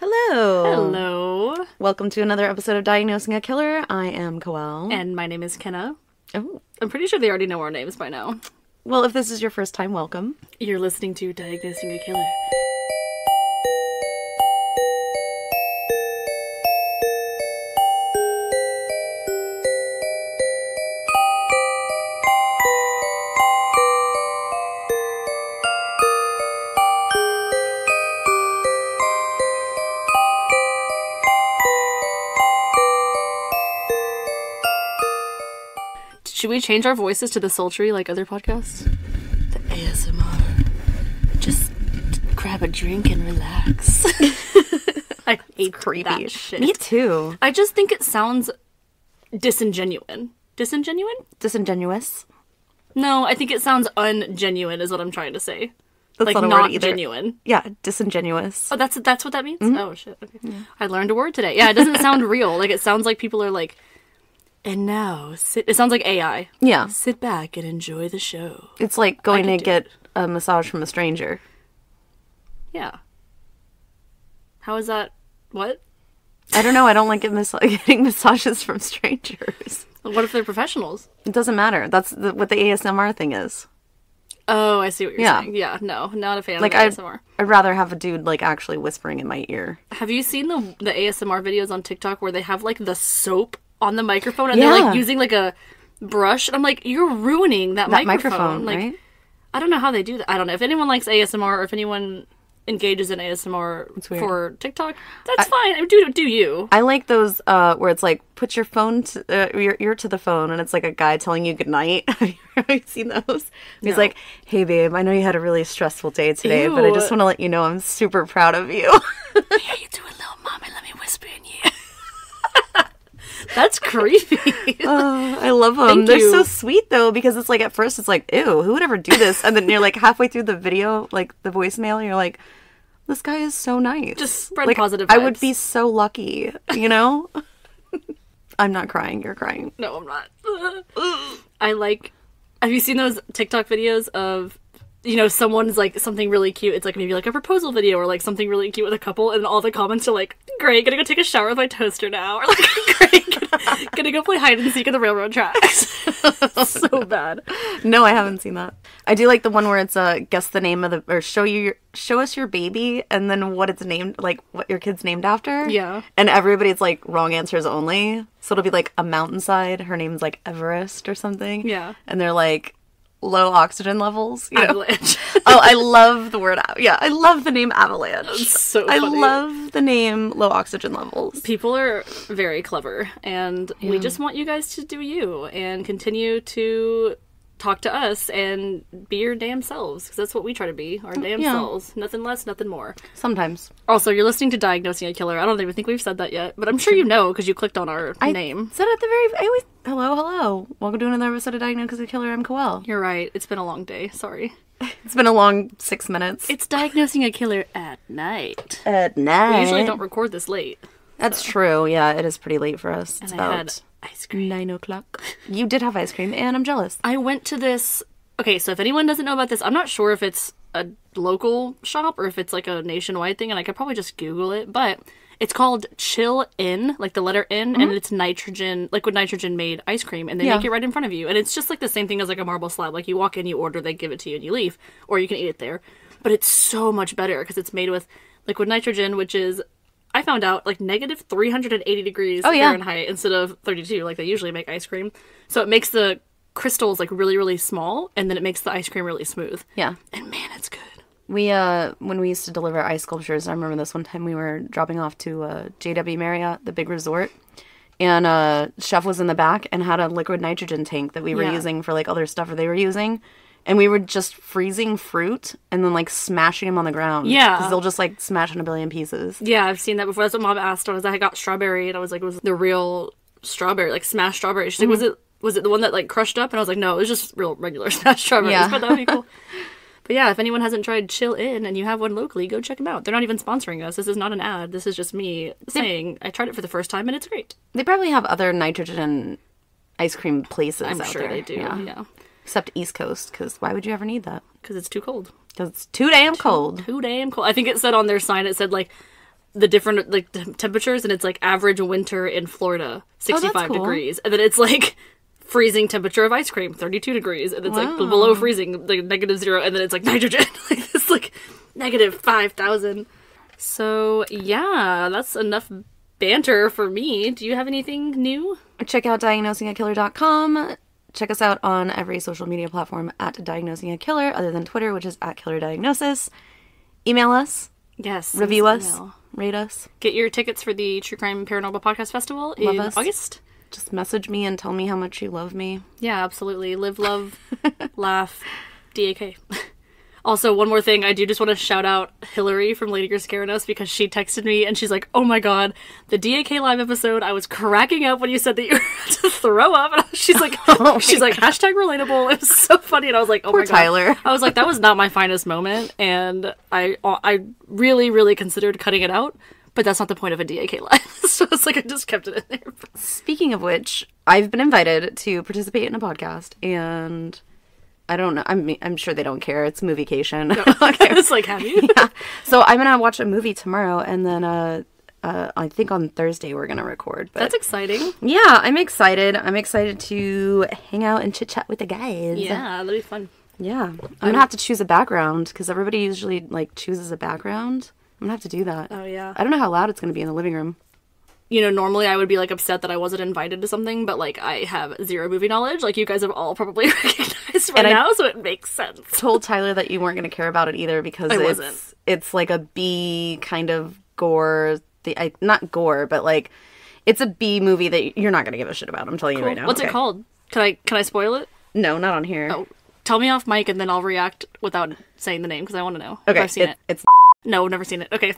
Hello. Hello. Welcome to another episode of Diagnosing a Killer. I am Koelle. And my name is Kenna. Oh. I'm pretty sure they already know our names by now. Well, if this is your first time, welcome. You're listening to Diagnosing a Killer. Should we change our voices to the sultry like other podcasts? The ASMR. Just grab a drink and relax. I hate Creepy. that shit. Me too. I just think it sounds disingenuine. Disingenuine? Disingenuous. No, I think it sounds ungenuine is what I'm trying to say. That's like not a not word either. genuine. Yeah, disingenuous. Oh, that's what that means? Oh, shit. Okay. Yeah. I learned a word today. Yeah, it doesn't sound real. Like, it sounds like people are like, and now, it sounds like AI. Yeah. Sit back and enjoy the show. It's like going to get a massage from a stranger. Yeah. How is that? What? I don't know. I don't like getting massages from strangers. What if they're professionals? It doesn't matter. That's what the ASMR thing is. Oh, I see what you're saying. Yeah, no, not a fan Like, of ASMR. I'd rather have a dude, like, actually whispering in my ear. Have you seen the ASMR videos on TikTok where they have, like, the soap on the microphone and they're, like, using, like, a brush? And I'm like, you're ruining that microphone. Like, right? I don't know how they do that. I don't know. If anyone likes ASMR or if anyone engages in ASMR for TikTok, that's fine. Do you. I like those where it's like, put your phone your ear to the phone and it's like a guy telling you goodnight. Have you seen those? He's like, hey babe, I know you had a really stressful day today, but I just want to let you know I'm super proud of you. How you doing, little mommy? Let me whisper in you. That's creepy. I love them. They're so sweet though, because it's like at first it's like, ew, who would ever do this? And then you're like halfway through the video, like the voicemail, you're like, this guy is so nice. Just spread like, positive vibes. I would be so lucky, you know? I'm not crying, you're crying. No, I'm not. Have you seen those TikTok videos of, you know, someone's like something really cute. It's like maybe like a proposal video or like something really cute with a couple, and all the comments are like, great, gonna go take a shower with my toaster now. Or like, great, gonna go play hide and seek in the railroad tracks. So bad. No, I haven't seen that. I do like the one where it's guess the name of the, or show us your baby and then what it's named, like what your kid's named after. Yeah. And everybody's like wrong answers only. So it'll be like a mountainside. Her name's like Everest or something. Yeah. And they're like low oxygen levels. You know? Avalanche. Oh, I love the word. Yeah, I love the name avalanche. It's so funny. I love the name low oxygen levels. People are very clever, and we just want you guys to do you and continue to talk to us and be your damn selves, because that's what we try to be, our damn selves. Nothing less, nothing more. Sometimes. Also, you're listening to Diagnosing a Killer. I don't even think we've said that yet, but I'm sure you know because you clicked on our name. Said at the very. Hello. Welcome to another episode of Diagnosing a Killer. I'm Koelle. You're right. It's been a long day. Sorry. It's been a long 6 minutes. It's Diagnosing a Killer at night. At night. We usually don't record this late. That's true. Yeah, it is pretty late for us. It's I had ice cream. 9 o'clock. You did have ice cream, and I'm jealous. I went to this... Okay, so if anyone doesn't know about this, I'm not sure if it's a local shop or if it's like a nationwide thing, and I could probably just Google it, but it's called Chill In, like the letter N, and it's liquid nitrogen made ice cream, and they make it right in front of you. And it's just like the same thing as like a marble slab. Like you walk in, you order, they give it to you, and you leave. Or you can eat it there. But it's so much better because it's made with liquid nitrogen, which is... I found out like negative 380 degrees Fahrenheit instead of 32 like they usually make ice cream. So it makes the crystals like really, really small, and then it makes the ice cream really smooth. Yeah. And man, it's good. We, when we used to deliver ice sculptures, I remember this one time we were dropping off to JW Marriott, the big resort, and chef was in the back and had a liquid nitrogen tank that we were using for like other stuff they were using. And we were just freezing fruit and then, like, smashing them on the ground. Yeah. Because they'll just, like, smash in a billion pieces. Yeah, I've seen that before. That's what Mom asked. I got strawberry, and I was like, was it the real strawberry, like, smashed strawberry? She's like, was it the one that, like, crushed up? And I was like, no, it was just real regular smashed strawberries. Yeah. But that would be cool. But yeah, if anyone hasn't tried Chill In and you have one locally, go check them out. They're not even sponsoring us. This is not an ad. This is just me saying I tried it for the first time, and it's great. They probably have other nitrogen ice cream places I'm out sure there. They do, yeah. Except East Coast, because why would you ever need that? Because it's too cold. Because it's too damn cold. Too damn cold. I think it said on their sign, it said, like, the different like temperatures, and it's like average winter in Florida, 65 cool. degrees, and then it's like freezing temperature of ice cream, 32 degrees, and it's like below freezing, like -0, and then it's like nitrogen, like it's like -5,000. So yeah, that's enough banter for me. Do you have anything new? Check out diagnosingakiller.com. Check us out on every social media platform at Diagnosing a Killer, other than Twitter, which is at Killer Diagnosis. Email us. Yes. Review us. Rate us. Get your tickets for the True Crime Paranormal Podcast Festival in August. Just message me and tell me how much you love me. Yeah, absolutely. Live, love, laugh, DAK. Also, one more thing, I do just want to shout out Hillary from Lady You're Scaring Us, because she texted me and she's like, oh my god, the DAK live episode, I was cracking up when you said that you were to throw up, and she's like, hashtag relatable. It was so funny, and I was like, oh Poor my god. Tyler. I was like, that was not my finest moment, and I really, really considered cutting it out, but that's not the point of a DAK live. So it's like, I just kept it in there. Speaking of which, I've been invited to participate in a podcast, and I don't know. I'm sure they don't care. It's moviecation. No. Okay. It's like, have you? Yeah. So I'm gonna watch a movie tomorrow, and then I think on Thursday we're gonna record. But that's exciting. Yeah, I'm excited. I'm excited to hang out and chit chat with the guys. Yeah, that'll be fun. Yeah, I'm gonna have to choose a background, because everybody usually like chooses a background. I'm gonna have to do that. Oh yeah. I don't know how loud it's gonna be in the living room. You know, normally I would be, like, upset that I wasn't invited to something, but, like, I have zero movie knowledge. Like, you guys have all probably recognized by now, so it makes sense. Told Tyler that you weren't going to care about it either, because it's like a B kind of gore. Not gore, but, like, it's a B movie that you're not going to give a shit about. I'm telling you right now. What's it called? Can I spoil it? No, not on here. Oh, tell me off mic, and then I'll react without saying the name, because I want to know if I've seen it. It's No, never seen it. Okay.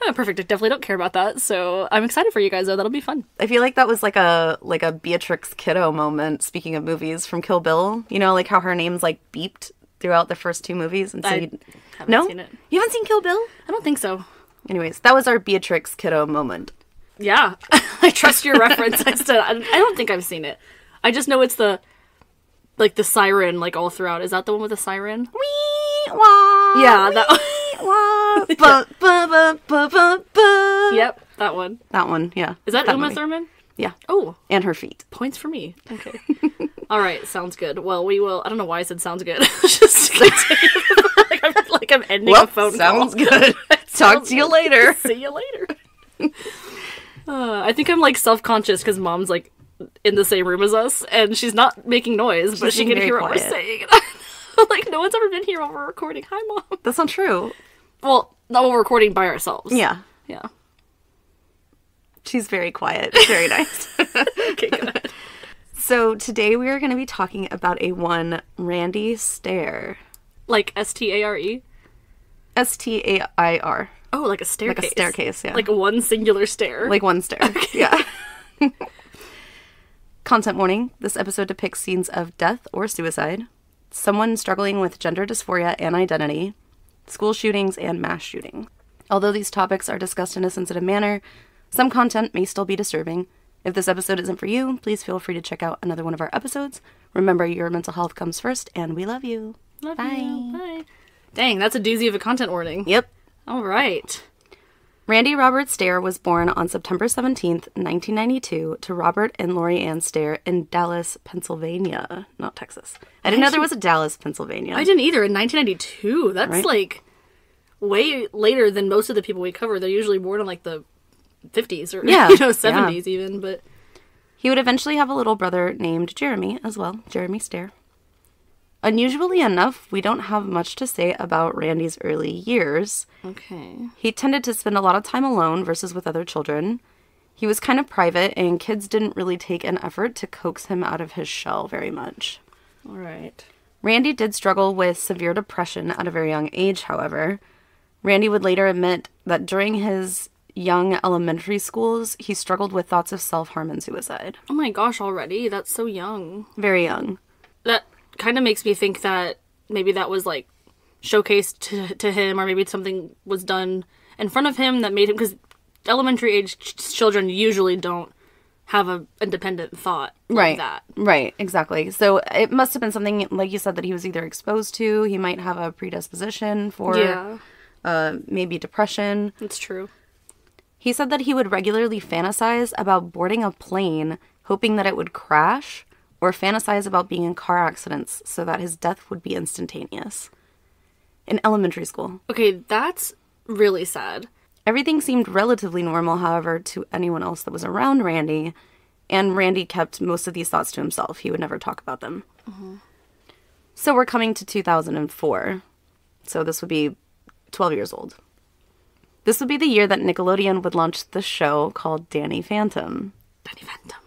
Oh, perfect. I definitely don't care about that, so I'm excited for you guys, though. That'll be fun. I feel like that was like a Beatrix Kiddo moment, speaking of movies, from Kill Bill. You know, like how her name's like beeped throughout the first two movies. And so I haven't seen it. You haven't seen Kill Bill? I don't think so. Anyways, that was our Beatrix Kiddo moment. Yeah. I trust your reference. I don't think I've seen it. I just know it's the siren, like, all throughout. Is that the one with the siren? Wee, wah, yeah, that one. Yep, that one. That one, yeah. Is that Uma movie. Thurman? Yeah. Oh. And her feet. Points for me. Okay. All right, sounds good. Well, we will. I don't know why I said sounds good. Just like I'm ending a phone call. Sounds good. Talk to you later. See you later. I think I'm like self-conscious because Mom's like in the same room as us, and she's not making noise, but she can hear what we're saying. Like, no one's ever been here while we're recording. Hi, Mom. That's not true. Well, not while we're recording by ourselves. Yeah. Yeah. She's very quiet. It's very nice. Okay, good. So today we are going to be talking about a one Randy Stair. Like S-T-A-R-E? S-T-A-I-R. Oh, like a staircase. Like a staircase, yeah. Like one singular stair. Like one stair. Okay. Yeah. Content warning. This episode depicts scenes of death or suicide, someone struggling with gender dysphoria and identity, school shootings, and mass shooting. Although these topics are discussed in a sensitive manner, some content may still be disturbing. If this episode isn't for you, please feel free to check out another one of our episodes. Remember, your mental health comes first, and we love you. Love Bye. you. Bye. Dang, that's a doozy of a content warning. Yep. All right. Randy Robert Stair was born on September 17th, 1992, to Robert and Lori Ann Stair in Dallas, Pennsylvania, not Texas. I didn't know there was a Dallas, Pennsylvania. I didn't either. In 1992. That's right? Like way later than most of the people we cover. They're usually born in like the 50s or 70s even. But he would eventually have a little brother named Jeremy as well, Jeremy Stair. Unusually enough, we don't have much to say about Randy's early years. Okay. He tended to spend a lot of time alone versus with other children. He was kind of private, and kids didn't really take an effort to coax him out of his shell very much. All right. Randy did struggle with severe depression at a very young age, however. Randy would later admit that during his young elementary schools, he struggled with thoughts of self-harm and suicide. Oh my gosh, already? That's so young. Very young. That kind of makes me think that maybe that was like showcased to him, or maybe something was done in front of him that made him, because elementary age children usually don't have an independent thought like that. Right, exactly. So it must have been something, like you said, that he was either exposed to. He might have a predisposition for maybe depression. It's true. He said that he would regularly fantasize about boarding a plane, hoping that it would crash, or fantasize about being in car accidents so that his death would be instantaneous. In elementary school. Okay, that's really sad. Everything seemed relatively normal, however, to anyone else that was around Randy, and Randy kept most of these thoughts to himself. He would never talk about them. Mm-hmm. So we're coming to 2004. So this would be 12 years old. This would be the year that Nickelodeon would launch the show called Danny Phantom. Danny Phantom.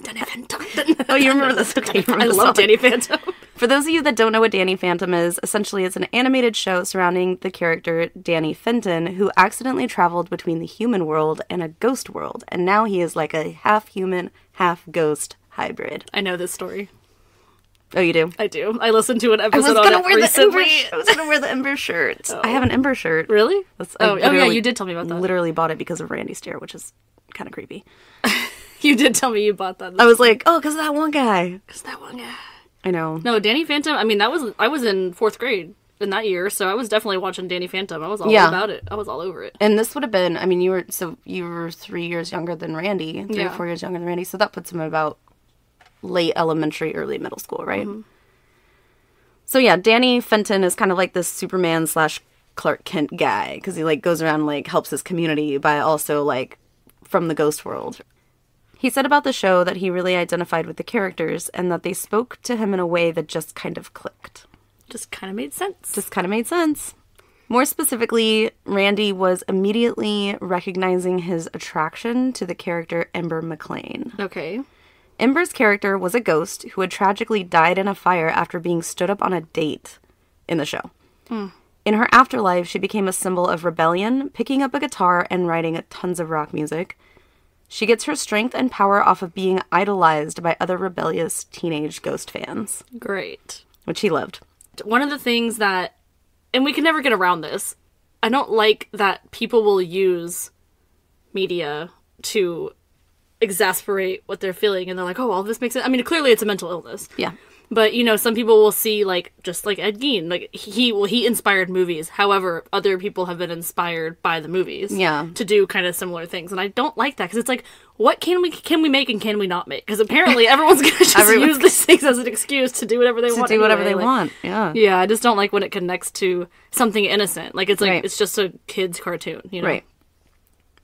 Danny Phantom. Oh, you remember this? Okay, I love Danny Phantom. For those of you that don't know what Danny Phantom is, essentially it's an animated show surrounding the character Danny Fenton, who accidentally traveled between the human world and a ghost world, and now he is like a half-human, half-ghost hybrid. I know this story. Oh, you do? I do. I listened to an episode on it recently. I was gonna wear the Ember shirt. Oh. I have an Ember shirt. Really? Yeah, you did tell me about that. Literally bought it because of Randy Stair, which is kind of creepy. You did tell me you bought that. I was like, oh, because of that one guy. I know. No, Danny Phantom, I mean, I was in 4th grade in that year, so I was definitely watching Danny Phantom. I was all about it. I was all over it. And this would have been, I mean, you were 3 years younger than Randy, 3 or 4 years younger than Randy, so that puts him about late elementary, early middle school, right? Mm-hmm. So yeah, Danny Fenton is kind of like this Superman / Clark Kent guy, because he like goes around and like helps his community by also like from the ghost world. He said about the show that he really identified with the characters and that they spoke to him in a way that just kind of clicked. Just kind of made sense. More specifically, Randy was immediately recognizing his attraction to the character Ember McLean. Okay. Ember's character was a ghost who had tragically died in a fire after being stood up on a date in the show. Mm. In her afterlife, she became a symbol of rebellion, picking up a guitar and writing tons of rock music. She gets her strength and power off of being idolized by other rebellious teenage ghost fans. Great. Which he loved. One of the things that, and we can never get around this, I don't like that people will use media to exasperate what they're feeling, and they're like, oh, all this makes sense. I mean, clearly it's a mental illness. Yeah. But, you know, some people will see, like, just like Ed Gein, like, he inspired movies. However, other people have been inspired by the movies. Yeah. To do kind of similar things. And I don't like that, because it's like, what can we make and can we not make? Because apparently everyone's going to just use these things as an excuse to do whatever they want. To do whatever they want, yeah. Yeah, I just don't like when it connects to something innocent. Like, it's like, it's just a kid's cartoon, you know? Right.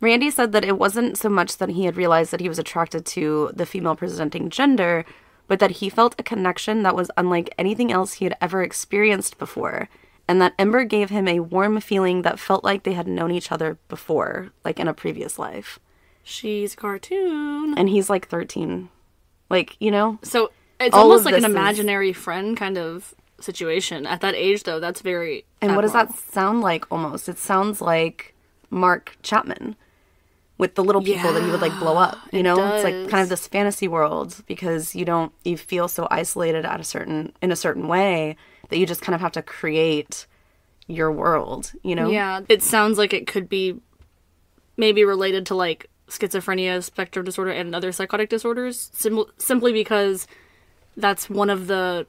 Randy said that it wasn't so much that he had realized that he was attracted to the female presenting gender, but that he felt a connection that was unlike anything else he had ever experienced before, and that Ember gave him a warm feeling that felt like they had known each other before, like in a previous life. She's a cartoon. And he's like 13. Like, you know? So it's almost like an imaginary friend kind of situation. At that age, though, that's very And what does that sound like almost? It sounds like Mark Chapman. With the little people that he would, like, blow up, you know? It's, like, kind of this fantasy world, because you feel so isolated in a certain way that you just kind of have to create your world, you know? Yeah, it sounds like it could be maybe related to, like, schizophrenia, spectrum disorder, and other psychotic disorders, simply because that's one of the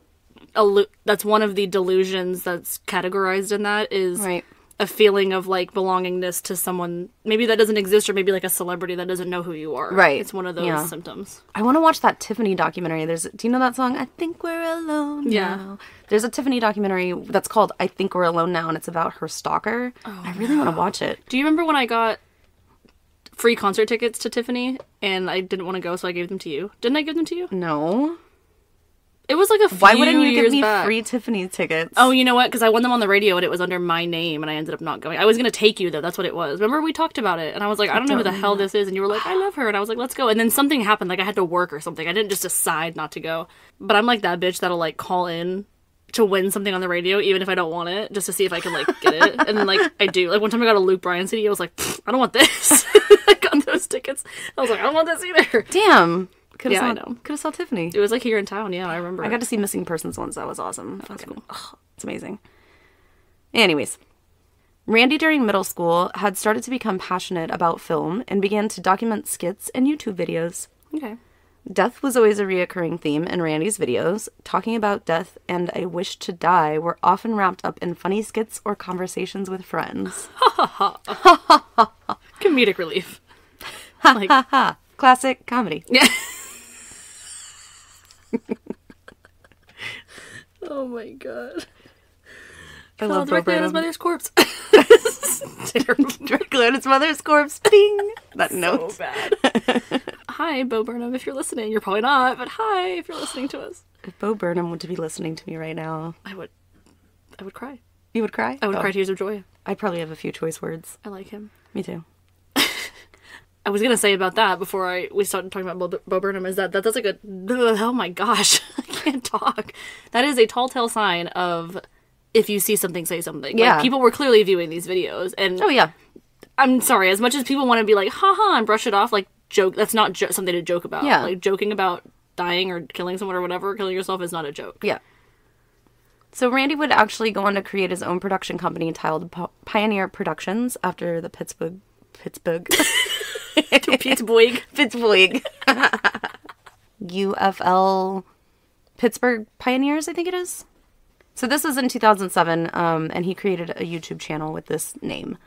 delusions that's categorized in that is... Right. A feeling of, like, belongingness to someone, maybe that doesn't exist, or maybe, like, a celebrity that doesn't know who you are. Right. It's one of those symptoms. I want to watch that Tiffany documentary. Do you know that song? I Think We're Alone Now. There's a Tiffany documentary that's called I Think We're Alone Now, and it's about her stalker. Oh, I really want to watch it. Do you remember when I got free concert tickets to Tiffany, and I didn't want to go, so I gave them to you? Didn't I give them to you? No. It was like a few Why wouldn't you give me back. Free Tiffany tickets? Oh, you know what? Because I won them on the radio and it was under my name and I ended up not going. I was going to take you, though. That's what it was. Remember we talked about it and I was like, I don't know who the hell this is. And you were like, I love her. And I was like, let's go. And then something happened. Like I had to work or something. I didn't just decide not to go. But I'm like that bitch that'll like call in to win something on the radio, even if I don't want it, just to see if I can like get it. And then like I do. Like one time I got a Luke Bryan CD. I was like, I don't want this. I got those tickets. I was like, I don't want this either. Damn. I know. Could have saw Tiffany. It was like here in town. Yeah, I remember. I got to see Missing Persons once. That was awesome. That's cool. Oh, it's amazing. Anyways, Randy during middle school had started to become passionate about film and began to document skits and YouTube videos. Okay. Death was always a reoccurring theme in Randy's videos. Talking about death and a wish to die were often wrapped up in funny skits or conversations with friends. Comedic relief. Like, classic comedy. Yeah. Oh my god. I love directly on his mother's corpse. Directly on his mother's corpse. Ding! That note. So bad. Hi, Bo Burnham, if you're listening. You're probably not, but hi, if you're listening to us. If Bo Burnham were to be listening to me right now, I would cry. You would cry? I would cry tears of joy. I'd probably have a few choice words. I like him. Me too. I was gonna say about that before we started talking about Bo Burnham is that's like a, oh my gosh, I can't talk. That is a tall tale sign of if you see something, say something. Yeah. Like, people were clearly viewing these videos, and Oh yeah. I'm sorry, as much as people want to be like, haha, and brush it off, like, joke, that's not something to joke about. Yeah. Like, joking about dying or killing someone or whatever, killing yourself is not a joke. Yeah. So Randy would actually go on to create his own production company titled Pioneer Productions after the Pittsburgh. Pittsburgh. UFL Pittsburgh Pioneers, I think it is. So this was in 2007, and he created a YouTube channel with this name.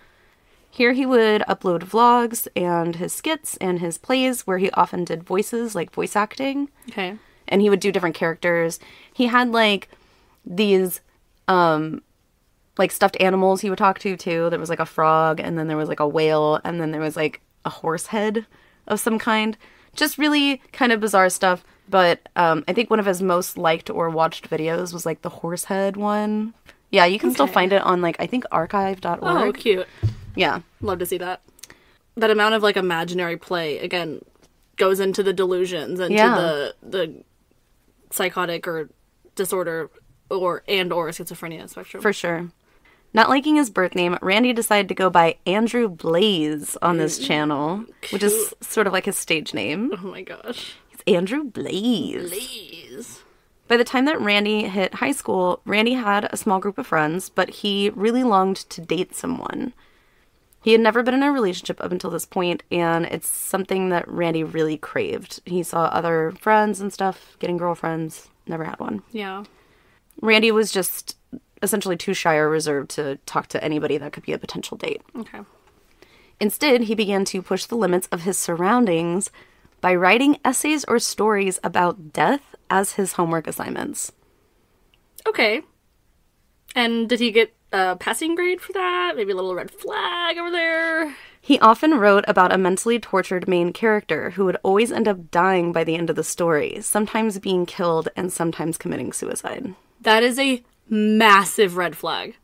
Here he would upload vlogs and his skits and his plays where he often did voices, like voice acting. Okay. And he would do different characters. He had, like, these, like, stuffed animals he would talk to, too. There was, like, a frog, and then there was, like, a whale, and then there was, like, a horse head of some kind. Just really kind of bizarre stuff. But I think one of his most liked or watched videos was, like, the horse head one. Yeah, you can still find it on, like, I think archive.org. Oh, cute. Yeah. Love to see that. That amount of, like, imaginary play, again, goes into the delusions and to the psychotic or disorder or schizophrenia spectrum. For sure. Not liking his birth name, Randy decided to go by Andrew Blaze on this channel, which is sort of like his stage name. Oh my gosh. It's Andrew Blaze. Blaze. By the time that Randy hit high school, Randy had a small group of friends, but he really longed to date someone. He had never been in a relationship up until this point, and it's something that Randy really craved. He saw other friends and stuff getting girlfriends, never had one. Yeah. Randy was just essentially too shy or reserved to talk to anybody that could be a potential date. Okay. Instead, he began to push the limits of his surroundings by writing essays or stories about death as his homework assignments. Okay. And did he get a passing grade for that? Maybe a little red flag over there? He often wrote about a mentally tortured main character who would always end up dying by the end of the story, sometimes being killed and sometimes committing suicide. That is a massive red flag.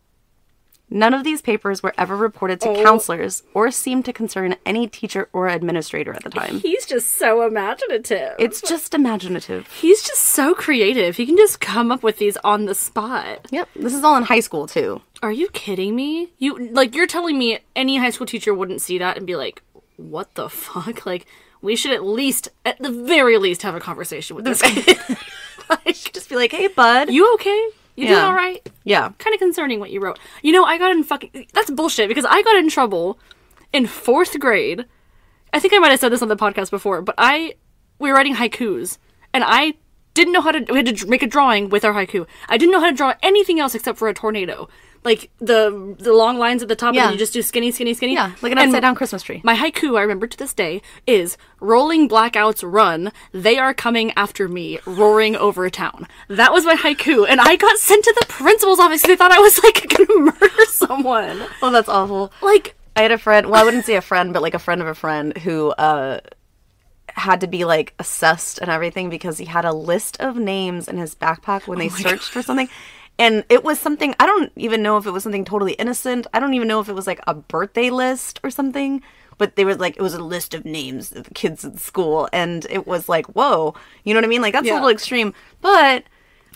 None of these papers were ever reported to counselors or seemed to concern any teacher or administrator at the time. He's just so imaginative. It's just imaginative. He's just so creative. He can just come up with these on the spot. Yep. This is all in high school, too. Are you kidding me? You're telling me any high school teacher wouldn't see that and be like, what the fuck? Like, we should at the very least, have a conversation with this kid. Just be like, hey, bud. You okay? You doing all right? Yeah. Kind of concerning what you wrote. You know, I got in that's bullshit, because I got in trouble in 4th grade. I think I might have said this on the podcast before, but we were writing haikus, and I didn't know we had to make a drawing with our haiku. I didn't know how to draw anything else except for a tornado. Like, the long lines at the top, and then you just do skinny, skinny, skinny. Yeah, like an upside-down Christmas tree. My haiku, I remember to this day, is, rolling blackouts run, they are coming after me, roaring over town. That was my haiku, and I got sent to the principal's office because they thought I was, like, gonna murder someone. Oh, that's awful. Like, I had a friend, well, I wouldn't say a friend, but, like, a friend of a friend who, had to be, like, assessed and everything because he had a list of names in his backpack when they searched for something. And it was something, I don't even know if it was something totally innocent. I don't even know if it was, like, a birthday list or something. But they were, like, it was a list of names of the kids at school. And it was like, whoa. You know what I mean? Like, that's a little extreme. But,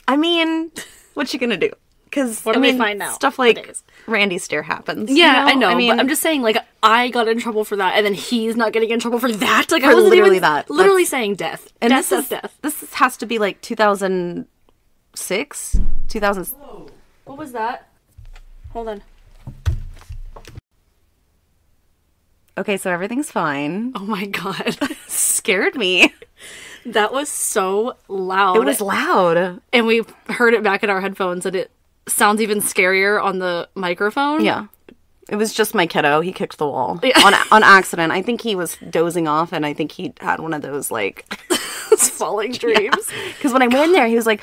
I mean, what you gonna do? Because, what do we find now? Stuff like Randy Stair happens. Yeah, you know? I know. But I'm just saying, like, I got in trouble for that, and then he's not getting in trouble for that. Like, For I wasn't literally even that. literally saying death. And death. This has to be, like, 2006? 2000. Whoa. What was that? Hold on. Okay, so everything's fine. Oh my god. Scared me. That was so loud. It was loud. And we heard it back in our headphones, and it sounds even scarier on the microphone. Yeah. It was just my kiddo. He kicked the wall on accident. I think he was dozing off, and I think he had one of those, like... falling dreams. Because when I went in there, he was like,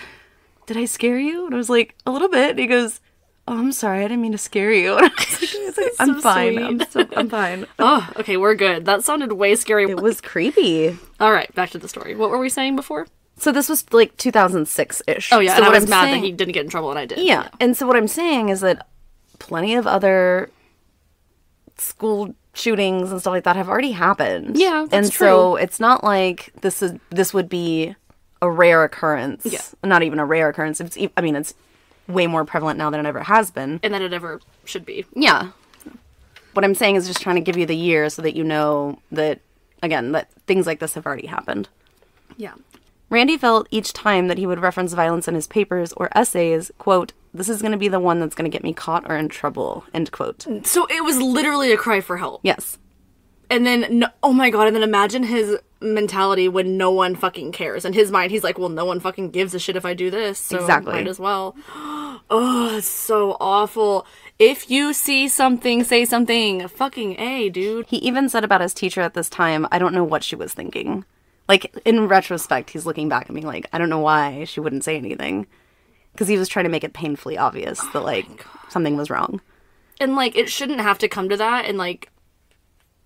did I scare you? And I was like, a little bit. And he goes, oh, I'm sorry. I didn't mean to scare you. And I was like, I'm fine. I'm fine. Oh, okay. We're good. That sounded way scary. It was creepy. All right. Back to the story. What were we saying before? So this was like 2006-ish. Oh, yeah. So and I what was I'm mad saying, that he didn't get in trouble and I did. Yeah. And so what I'm saying is that plenty of other school shootings and stuff like that have already happened. Yeah, that's and true. so it's not like this would be a rare occurrence. Yeah. Not even a rare occurrence. It's way more prevalent now than it ever has been. And that it ever should be. Yeah. What I'm saying is just trying to give you the year so that you know that, again, that things like this have already happened. Yeah. Randy felt each time that he would reference violence in his papers or essays, quote, this is going to be the one that's going to get me caught or in trouble, end quote. So it was literally a cry for help. Yes. And then, oh my god, and then imagine his mentality when no one fucking cares. In his mind, he's like, well, no one fucking gives a shit if I do this, so exactly. Might as well. Oh, it's so awful. If you see something, say something. Fucking A, dude. He even said about his teacher at this time, I don't know what she was thinking. Like, in retrospect, he's looking back and being like, I don't know why she wouldn't say anything. Because he was trying to make it painfully obvious that, like, something was wrong. And, like, it shouldn't have to come to that. And, like,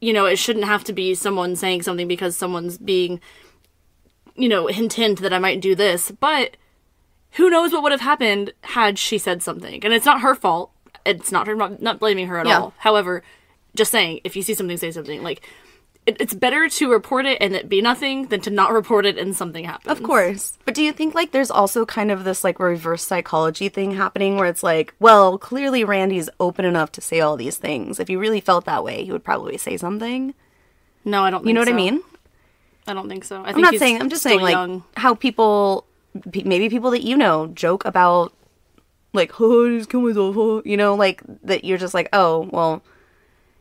you know, it shouldn't have to be someone saying something because someone's being, you know, hint that I might do this. But who knows what would have happened had she said something. And it's not her fault. It's not her, not blaming her at all. However, just saying, if you see something, say something. Like, it's better to report it and it be nothing than to not report it and something happens. Of course. But do you think, like, there's also kind of this, like, reverse psychology thing happening where it's like, well, clearly Randy's open enough to say all these things. If he really felt that way, he would probably say something. No, I don't think so. You know what I mean? I don't think so. I'm just saying, like, young. How people, maybe people that you know, joke about, like, oh, I just killed myself, oh, you know, like, that you're just like, oh, well...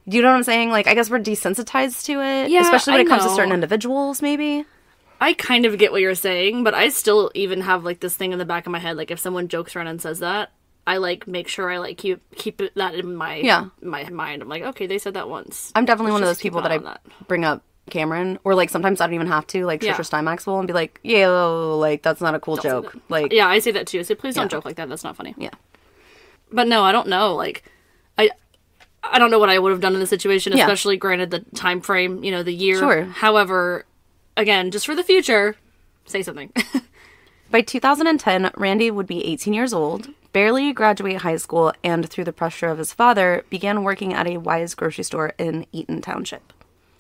Do you know what I'm saying? Like, I guess we're desensitized to it. Yeah, especially when it comes to know. certain individuals, maybe. I kind of get what you're saying, but I still even have, like, this thing in the back of my head. Like, if someone jokes around and says that, I, like, make sure I, like, keep that in my mind. I'm like, okay, they said that once. I'm definitely Let's one of just those people keep that an eye on that. bring up Cameron. Or, like, sometimes I don't even have to. Like, Trisha Yeah. Steinmax will and be like, yeah, like, that's not a cool Don't say joke. that. Like, Yeah, I say that too. I say, please don't Yeah. joke like that. That's not funny. Yeah. But no, I don't know. Like, I don't know what I would have done in the situation, Yeah. especially granted the time frame, you know, the year. Sure. However, again, just for the future, say something. By 2010, Randy would be 18 years old, barely graduate high school, and through the pressure of his father, began working at a Wise grocery store in Eaton Township.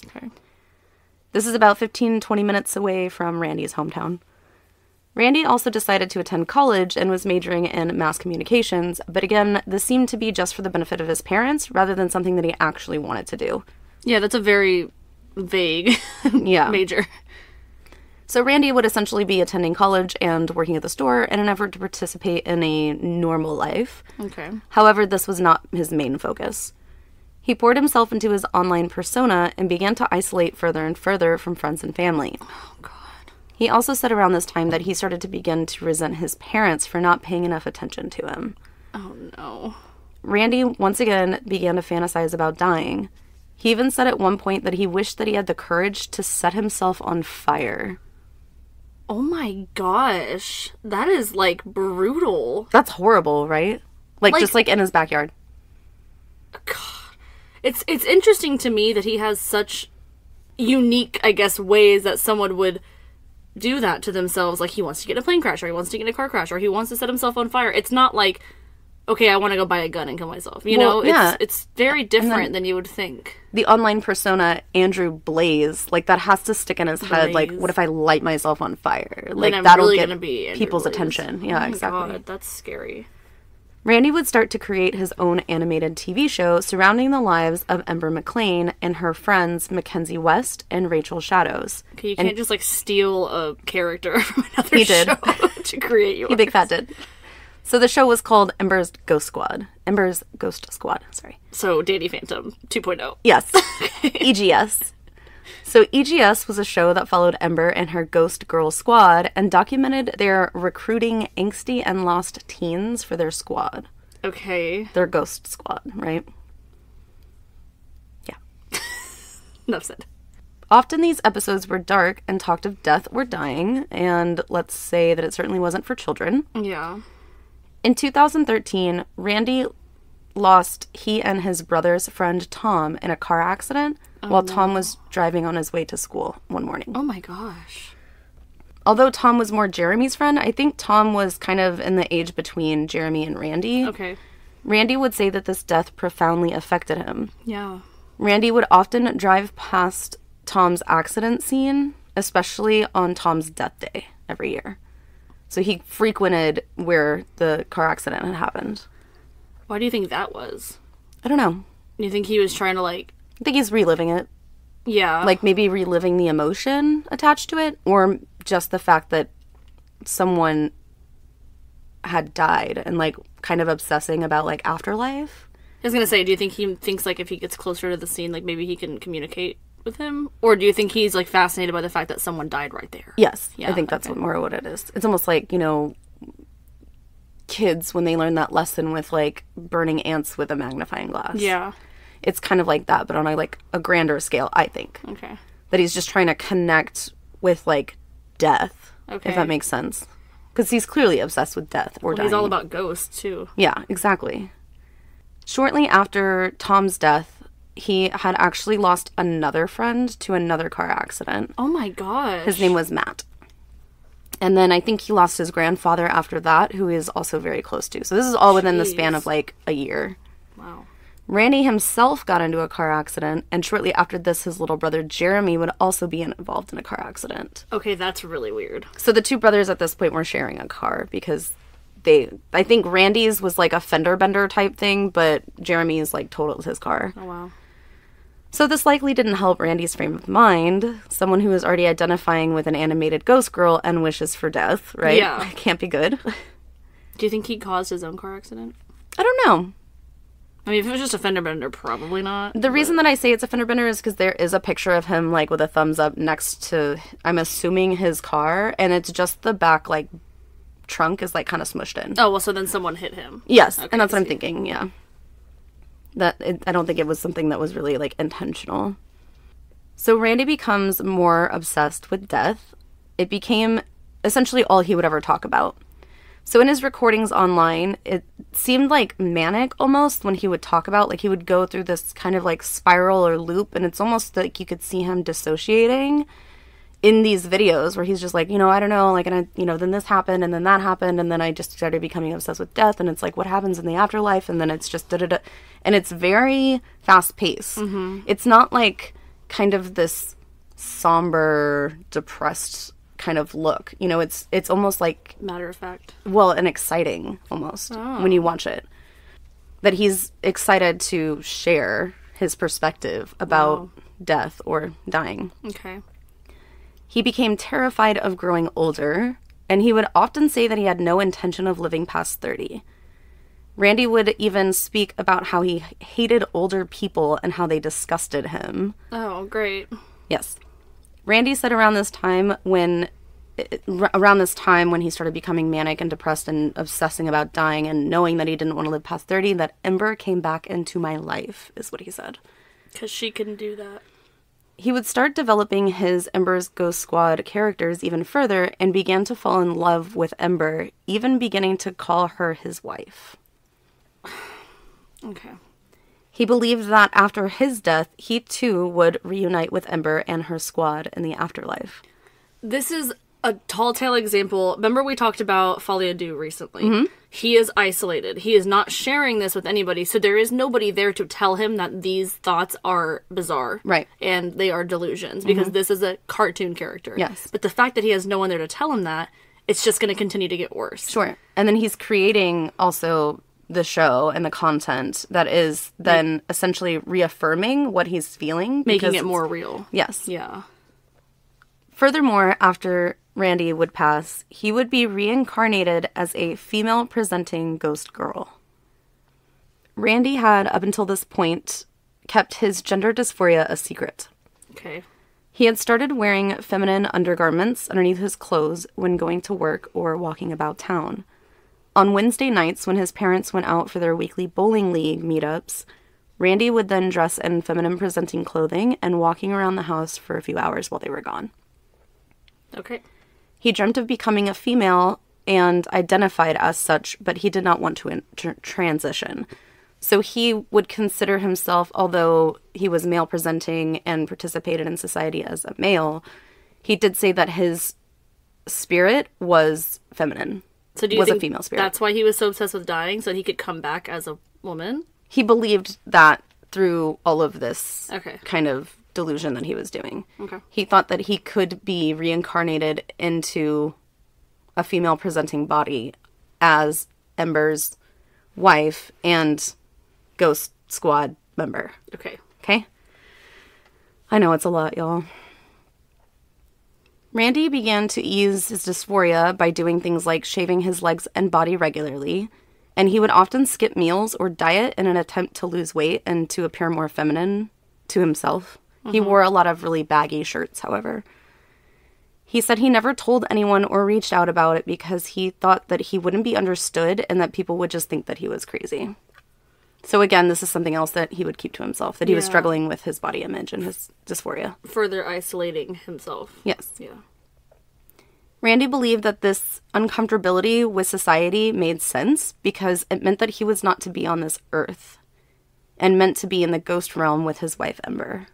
Okay. This is about 15-20 minutes away from Randy's hometown. Randy also decided to attend college and was majoring in mass communications, but again, this seemed to be just for the benefit of his parents rather than something that he actually wanted to do. Yeah, that's a very vague Yeah. major. So Randy would essentially be attending college and working at the store in an effort to participate in a normal life. Okay. However, this was not his main focus. He poured himself into his online persona and began to isolate further and further from friends and family. Oh, God. He also said around this time that he started to begin to resent his parents for not paying enough attention to him. Oh, no. Randy once again began to fantasize about dying. He even said at one point that he wished that he had the courage to set himself on fire. Oh, my gosh. That is, like, brutal. That's horrible, right? Like just like in his backyard. God. It's interesting to me that he has such unique, I guess, ways that someone would do that to themselves. Like, he wants to get in a plane crash, or he wants to get in a car crash, or he wants to set himself on fire. It's not like, okay, I want to go buy a gun and kill myself. You know? Yeah. It's very different than you would think. The online persona, Andrew Blaze, like, that has to stick in his head. Like, Blaze. what if I light myself on fire? Like, Then I'm that'll really get gonna be Andrew people's Blaze. attention. Yeah, Oh my exactly. God, that's scary. Randy would start to create his own animated TV show surrounding the lives of Ember McLean and her friends Mackenzie West and Rachel Shadows. Okay, you can't just, like, steal a character from another He did. show to create yours. He big fat did. So the show was called Ember's Ghost Squad. Ember's Ghost Squad, sorry. So, Danny Phantom 2.0. Yes. EGS. So EGS was a show that followed Ember and her Ghost Girl squad and documented their recruiting angsty and lost teens for their squad. Okay. Their ghost squad, right? Yeah. Enough said. Often these episodes were dark and talked of death or dying, and let's say that it certainly wasn't for children. Yeah. In 2013, Randy lost he and his brother's friend Tom in a car accident while Tom was driving on his way to school one morning. Oh my gosh. Although Tom was more Jeremy's friend, I think Tom was kind of in the age between Jeremy and Randy. Okay. Randy would say that this death profoundly affected him. Yeah. Randy would often drive past Tom's accident scene, especially on Tom's death day every year. So he frequented where the car accident had happened. Why do you think that was? I don't know. You think he was trying to, like... I think he's reliving it. Yeah. Like, maybe reliving the emotion attached to it, or just the fact that someone had died and, like, kind of obsessing about, like, afterlife. I was gonna say, do you think he thinks, like, if he gets closer to the scene, like, maybe he can communicate with him? Or do you think he's, like, fascinated by the fact that someone died right there? Yes. Yeah, I think that's more what it is. It's almost like, you know, kids when they learn that lesson with, like, burning ants with a magnifying glass. Yeah. It's kind of like that, but on a grander scale, I think. Okay. That he's just trying to connect with, like, death, Okay. if that makes sense. Because he's clearly obsessed with death or dying. He's all about ghosts, too. Yeah, exactly. Shortly after Tom's death, he had actually lost another friend to another car accident. Oh my gosh. His name was Matt. And then I think he lost his grandfather after that, who he is also very close to. So this is all within the span of, like, a year. Wow. Randy himself got into a car accident, and shortly after this, his little brother Jeremy would also be involved in a car accident. Okay, that's really weird. So the two brothers at this point were sharing a car because I think Randy's was like a fender bender type thing, but Jeremy's like totaled his car. Oh, wow. So this likely didn't help Randy's frame of mind, someone who is already identifying with an animated ghost girl and wishes for death, right? Yeah. Can't be good. Do you think he caused his own car accident? I don't know. I mean, if it was just a fender bender, probably not. The reason that I say it's a fender bender is because there is a picture of him, like, with a thumbs up next to, I'm assuming, his car, and it's just the back, like, trunk is, like, kind of smushed in. Oh, well, so then someone hit him. Yes, Okay, and that's what I'm thinking, yeah. I don't think it was something that was really, like, intentional. So Randy becomes more obsessed with death. It became essentially all he would ever talk about. So in his recordings online, it seemed like manic almost when he would talk about, like, he would go through this kind of, like, spiral or loop, and it's almost like you could see him dissociating in these videos where he's just like, you know, I don't know, like, and I, you know, then this happened, and then that happened, and then I just started becoming obsessed with death, and it's like, what happens in the afterlife, and then it's just da-da-da, and it's very fast-paced. Mm-hmm. It's not, like, kind of this somber, depressed kind of look. You know, it's almost like... Matter of fact. Well, and exciting, almost, when you watch it. That he's excited to share his perspective about death or dying. Okay. He became terrified of growing older, and he would often say that he had no intention of living past 30. Randy would even speak about how he hated older people and how they disgusted him. Oh, great. Yes. Randy said around this time when he started becoming manic and depressed and obsessing about dying and knowing that he didn't want to live past 30, that Ember came back into my life, is what he said. Because she can do that. He would start developing his Ember's Ghost Squad characters even further and began to fall in love with Ember, even beginning to call her his wife. Okay. He believed that after his death, he too would reunite with Ember and her squad in the afterlife. This is a tall tale example. Remember we talked about Folia Du recently? Mm-hmm. He is isolated. He is not sharing this with anybody, so there is nobody there to tell him that these thoughts are bizarre. Right. And they are delusions, because this is a cartoon character. Yes. But the fact that he has no one there to tell him that, it's just going to continue to get worse. Sure. And then he's creating also the show and the content that is then essentially reaffirming what he's feeling. Making it more real. Yes. Yeah. Furthermore, after Randy would pass, he would be reincarnated as a female-presenting ghost girl. Randy had, up until this point, kept his gender dysphoria a secret. Okay. He had started wearing feminine undergarments underneath his clothes when going to work or walking about town. On Wednesday nights, when his parents went out for their weekly bowling league meetups, Randy would then dress in feminine-presenting clothing and walking around the house for a few hours while they were gone. Okay. He dreamt of becoming a female and identified as such, but he did not want to transition. So he would consider himself, although he was male-presenting and participated in society as a male, he did say that his spirit was feminine. So do you was think a female spirit. That's why he was so obsessed with dying, so that he could come back as a woman? He believed that through all of this Okay. kind of delusion that he was doing. Okay. He thought that he could be reincarnated into a female-presenting body as Ember's wife and Ghost Squad member. Okay. Okay? I know it's a lot, y'all. Randy began to ease his dysphoria by doing things like shaving his legs and body regularly, and he would often skip meals or diet in an attempt to lose weight and to appear more feminine to himself. He wore a lot of really baggy shirts, however. He said he never told anyone or reached out about it because he thought that he wouldn't be understood and that people would just think that he was crazy. So again, this is something else that he would keep to himself, that he was struggling with his body image and his dysphoria. Further isolating himself. Yes. Yeah. Randy believed that this uncomfortability with society made sense because it meant that he was not to be on this earth and meant to be in the ghost realm with his wife, Ember.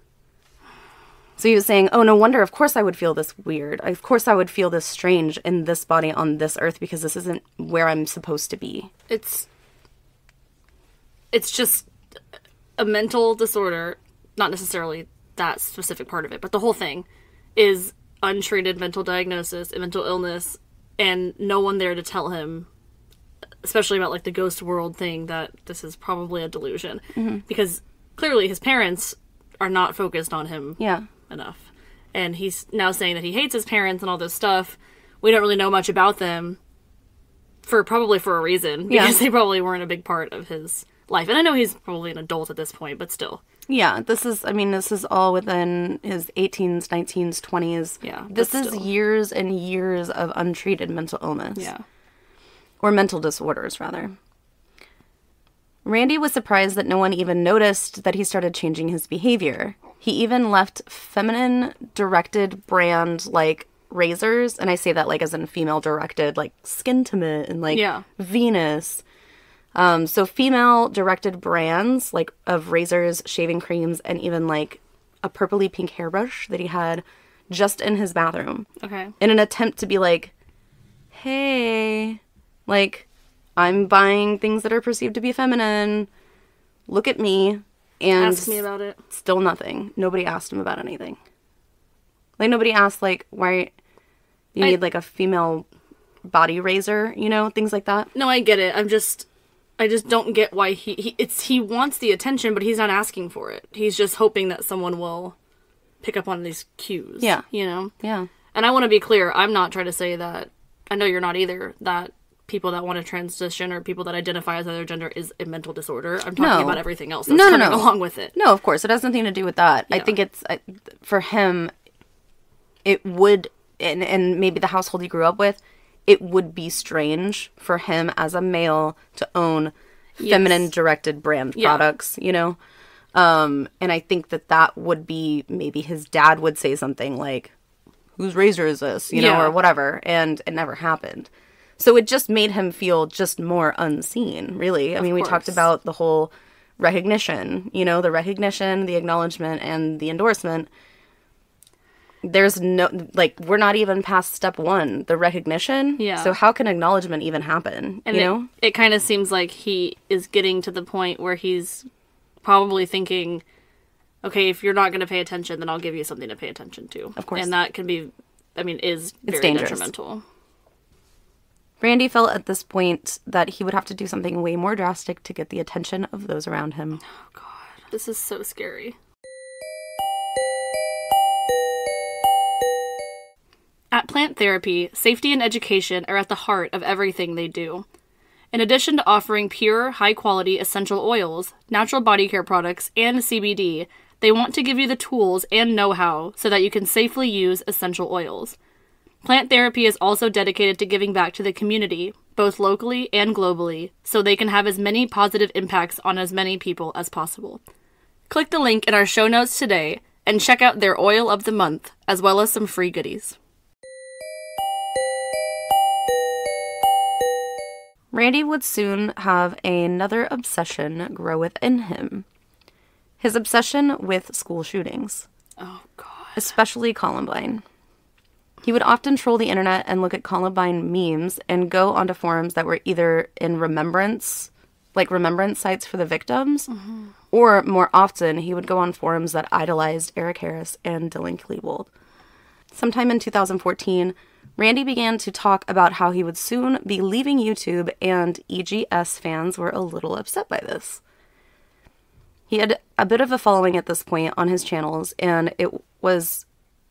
So he was saying, oh, no wonder, of course I would feel this weird. Of course I would feel this strange in this body on this earth because this isn't where I'm supposed to be. It's just a mental disorder, not necessarily that specific part of it, but the whole thing is untreated mental diagnosis and mental illness, and no one there to tell him, especially about like the ghost world thing, that this is probably a delusion. Mm-hmm. Because clearly his parents are not focused on him enough. And he's now saying that he hates his parents and all this stuff. We don't really know much about them probably for a reason, because they probably weren't a big part of his life. And I know he's probably an adult at this point, but still. Yeah, this is all within his 18s, 19s, 20s. Yeah. This is years and years of untreated mental illness. Yeah. Or mental disorders, rather. Randy was surprised that no one even noticed that he started changing his behavior. He even left feminine-directed brand, like, razors, and I say that, like, as in female-directed, like, Skintimate and, like, Venus. So female-directed brands, like, of razors, shaving creams, and even, like, a purpley pink hairbrush that he had just in his bathroom. Okay. In an attempt to be like, hey, like, I'm buying things that are perceived to be feminine. Look at me. And ask me about it. Still nothing. Nobody asked him about anything. Like, nobody asked, like, why you need, like, a female body razor, you know? Things like that. No, I get it. I just don't get why he wants the attention, but he's not asking for it. He's just hoping that someone will pick up on these cues. Yeah. You know? Yeah. And I want to be clear, I'm not trying to say that, I know you're not either, that people that want to transition or people that identify as other gender is a mental disorder. I'm talking about everything else that's coming along with it. No, of course. It has nothing to do with that. Yeah. I think it's, for him, it would, and maybe the household he grew up with, it would be strange for him as a male to own feminine-directed brand products, you know? And I think that would be, maybe his dad would say something like, whose razor is this? You know, or whatever. And it never happened. So it just made him feel just more unseen, really. I mean, we talked about the whole recognition, you know, the recognition, the acknowledgement, and the endorsement. There's no, like, we're not even past step one, the recognition. Yeah. So how can acknowledgement even happen, and you know? It kind of seems like he is getting to the point where he's probably thinking, okay, if you're not going to pay attention, then I'll give you something to pay attention to. Of course. And that can be, I mean, is very dangerous. Detrimental. Randy felt at this point that he would have to do something way more drastic to get the attention of those around him. Oh, God. This is so scary. At Plant Therapy, safety and education are at the heart of everything they do. In addition to offering pure, high-quality essential oils, natural body care products, and CBD, They want to give you the tools and know-how so that you can safely use essential oils. Plant therapy is also dedicated to giving back to the community, both locally and globally, so they can have as many positive impacts on as many people as possible. Click the link in our show notes today and check out their oil of the month, as well as some free goodies. Randy would soon have another obsession grow within him. His obsession with school shootings. Oh, God. Especially Columbine. He would often troll the internet and look at Columbine memes and go onto forums that were either in remembrance sites for the victims, or more often, he would go on forums that idolized Eric Harris and Dylan Klebold. Sometime in 2014, Randy began to talk about how he would soon be leaving YouTube, and EGS fans were a little upset by this. He had a bit of a following at this point on his channels, and it was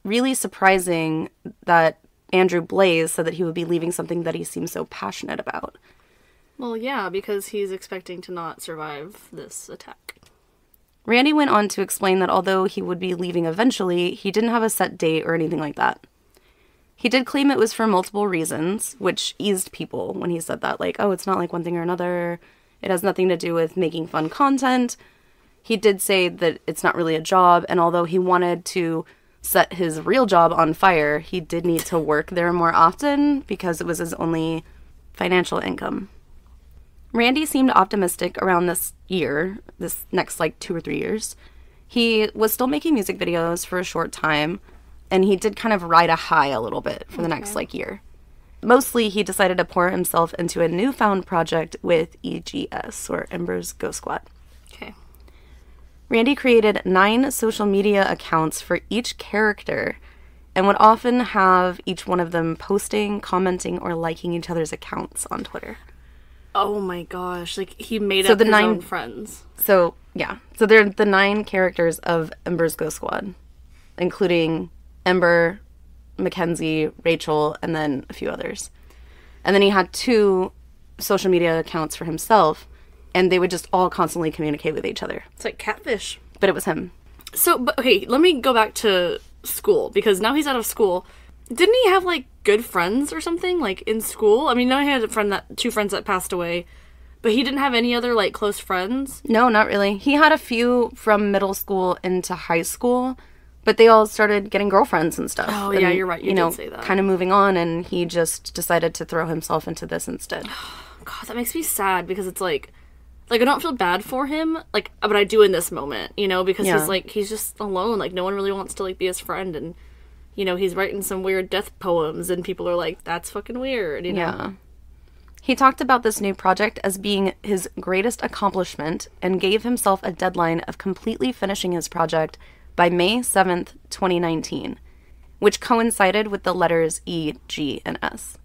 really surprising that Andrew Blaze said that he would be leaving something that he seemed so passionate about. Well, yeah, because he's expecting to not survive this attack. Randy went on to explain that although he would be leaving eventually, he didn't have a set date or anything like that. He did claim it was for multiple reasons, which eased people when he said that, like, oh, it's not like one thing or another. It has nothing to do with making fun content. He did say that it's not really a job, and although he wanted to set his real job on fire, he did need to work there more often because it was his only financial income. Randy seemed optimistic around this next 2 or 3 years. He was still making music videos for a short time, and he did kind of ride a high a little bit for the next year. Mostly, he decided to pour himself into a newfound project with EGS, or Ember's Ghost Squad. Okay. Randy created 9 social media accounts for each character, and would often have each one of them posting, commenting, or liking each other's accounts on Twitter. Oh my gosh, like he made up his own friends. So, yeah. So they're the 9 characters of Ember's Ghost Squad, including Ember, Mackenzie, Rachel, and then a few others. And then he had 2 social media accounts for himself, and they would just all constantly communicate with each other. It's like catfish. But it was him. So, okay, let me go back to school, because now he's out of school. Didn't he have, good friends or something, in school? I mean, now he had 2 friends that passed away, but he didn't have any other, close friends? No, not really. He had a few from middle school into high school, but they all started getting girlfriends and stuff. Oh, yeah, you're right. You did say that. Kind of moving on, and he just decided to throw himself into this instead. God, that makes me sad, because it's I don't feel bad for him, but I do in this moment, because he's just alone. No one really wants to, be his friend, and, he's writing some weird death poems, and people are like, that's fucking weird, Yeah. He talked about this new project as being his greatest accomplishment, and gave himself a deadline of completely finishing his project by May 7th, 2019, which coincided with the letters E, G, and S.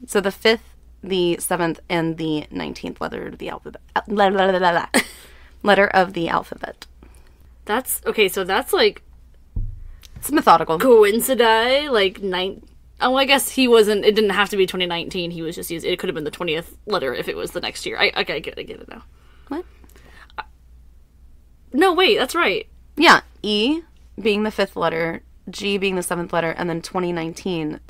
So the 5th, the 7th, and the 19th letter of the alphabet. Letter of the alphabet. That's, okay, so that's it's methodical. Coincide, oh, I guess it didn't have to be 2019, he was just using, it could have been the 20th letter if it was the next year. I get it now. What? No, wait, that's right. Yeah, E being the 5th letter, G being the 7th letter, and then 2019,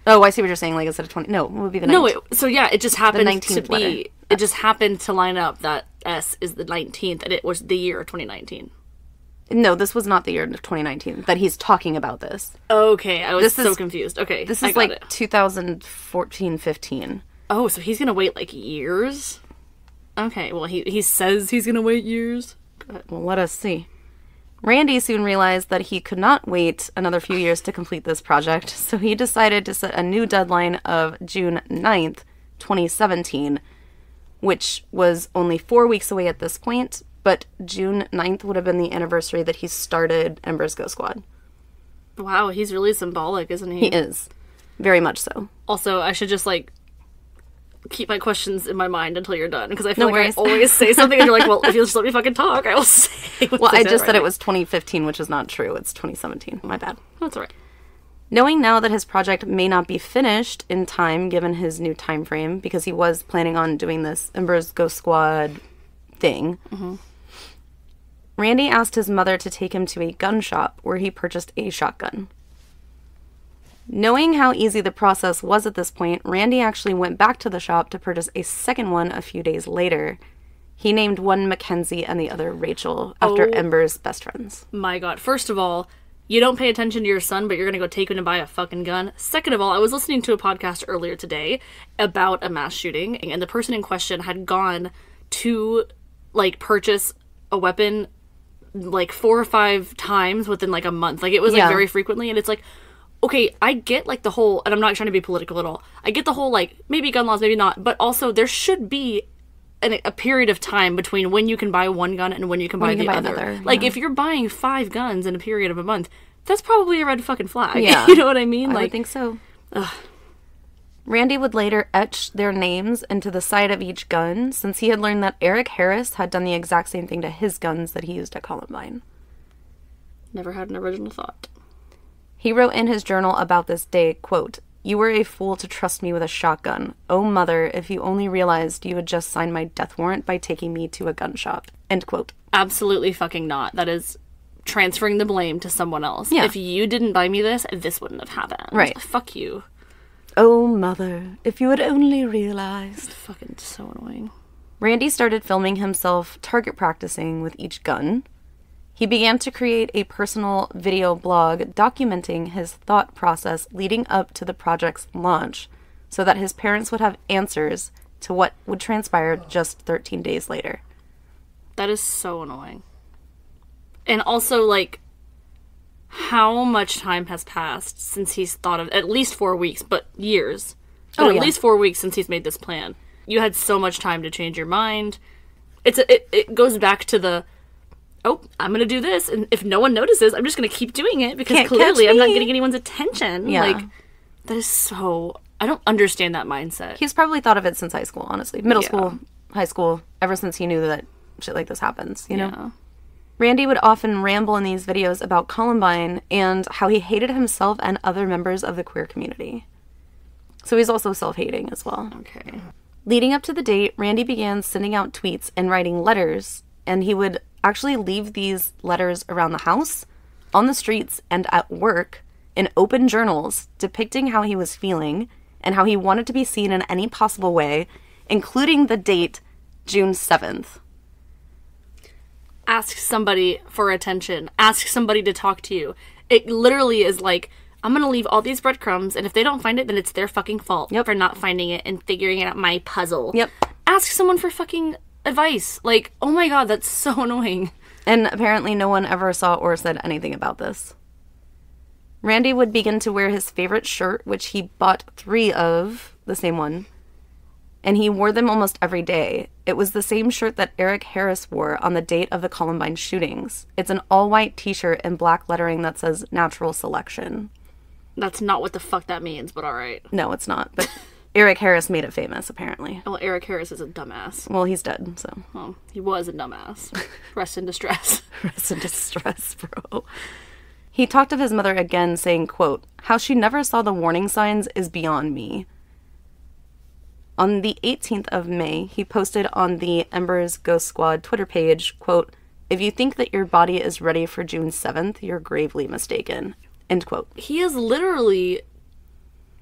oh, I see what you're saying, instead of 20, no, it would be the 19th. No, so yeah, it just happened to be, letter. It just happened to line up that S is the 19th, and it was the year 2019. No, this was not the year of 2019 that he's talking about this. Okay, I was so confused. Okay, this is 2014-15. Oh, so he's gonna wait years? Okay, well he says he's gonna wait years. Go ahead. Well, let us see. Randy soon realized that he could not wait another few years to complete this project, so he decided to set a new deadline of June 9th, 2017, which was only 4 weeks away at this point, but June 9th would have been the anniversary that he started Ember's Ghost Squad. Wow, he's really symbolic, isn't he? He is. Very much so. Also, I should just, keep my questions in my mind until you're done, because I feel I always say something and you're like, well, if you'll just let me fucking talk, I will say well, I just said it was 2015, which is not true. It's 2017. My bad. That's all right. Knowing now that his project may not be finished in time given his new time frame, because he was planning on doing this Ember's Ghost Squad thing, Randy asked his mother to take him to a gun shop where he purchased a shotgun. Knowing how easy the process was at this point, Randy actually went back to the shop to purchase a second one a few days later. He named one Mackenzie and the other Rachel, after Ember's best friends. My God. First of all, you don't pay attention to your son, but you're going to go take him to buy a fucking gun. Second of all, I was listening to a podcast earlier today about a mass shooting, and the person in question had gone to, like, purchase a weapon, like, 4 or 5 times within, like, a month. Like, it was, like, very frequently, and it's like, okay, I get, like, the whole, and I'm not trying to be political at all, I get the whole, like, maybe gun laws, maybe not, but also there should be a period of time between when you can buy one gun and when you can buy the other. Another, like, if you're buying 5 guns in a period of a month, that's probably a red fucking flag. Yeah. You know what I mean? I would think so. Ugh. Randy would later etch their names into the side of each gun, since he had learned that Eric Harris had done the exact same thing to his guns that he used at Columbine. Never had an original thought. He wrote in his journal about this day, quote, "You were a fool to trust me with a shotgun. Oh, mother, if you only realized you had just signed my death warrant by taking me to a gun shop." End quote. Absolutely fucking not. That is transferring the blame to someone else. Yeah. If you didn't buy me this wouldn't have happened. Right. Fuck you. Oh, mother, if you had only realized. Fucking so annoying. Randy started filming himself target practicing with each gun. He began to create a personal video blog documenting his thought process leading up to the project's launch so that his parents would have answers to what would transpire just 13 days later. That is so annoying. And also, like, how much time has passed since he's thought of, at least 4 weeks, but years. But at least 4 weeks since he's made this plan. You had so much time to change your mind. It goes back to the, oh, I'm going to do this, and if no one notices, I'm just going to keep doing it, because clearly I'm not getting anyone's attention. Yeah. Like, that is so, I don't understand that mindset. He's probably thought of it since high school, honestly. Middle school, high school, ever since he knew that shit like this happens, you know? Randy would often ramble in these videos about Columbine and how he hated himself and other members of the queer community. So he's also self-hating as well. Okay. Leading up to the date, Randy began sending out tweets and writing letters, and he would actually leave these letters around the house, on the streets, and at work in open journals depicting how he was feeling and how he wanted to be seen in any possible way, including the date June 7th. Ask somebody for attention. Ask somebody to talk to you. It literally is like, I'm going to leave all these breadcrumbs, and if they don't find it, then it's their fucking fault for not finding it and figuring out my puzzle. Yep. Ask someone for fucking advice. Like, oh my God, that's so annoying. And apparently no one ever saw or said anything about this. Randy would begin to wear his favorite shirt, which he bought 3 of, the same one, and he wore them almost every day. It was the same shirt that Eric Harris wore on the date of the Columbine shootings. It's an all-white t-shirt and black lettering that says natural selection. That's not what the fuck that means, but alright. No, it's not, but Eric Harris made it famous, apparently. Well, Eric Harris is a dumbass. Well, he's dead, so. Well, he was a dumbass. Rest in distress. Rest in distress, bro. He talked of his mother again, saying, quote, "How she never saw the warning signs is beyond me." On the 18th of May, he posted on the Ember's Ghost Squad Twitter page, quote, "If you think that your body is ready for June 7th, you're gravely mistaken." End quote. He is literally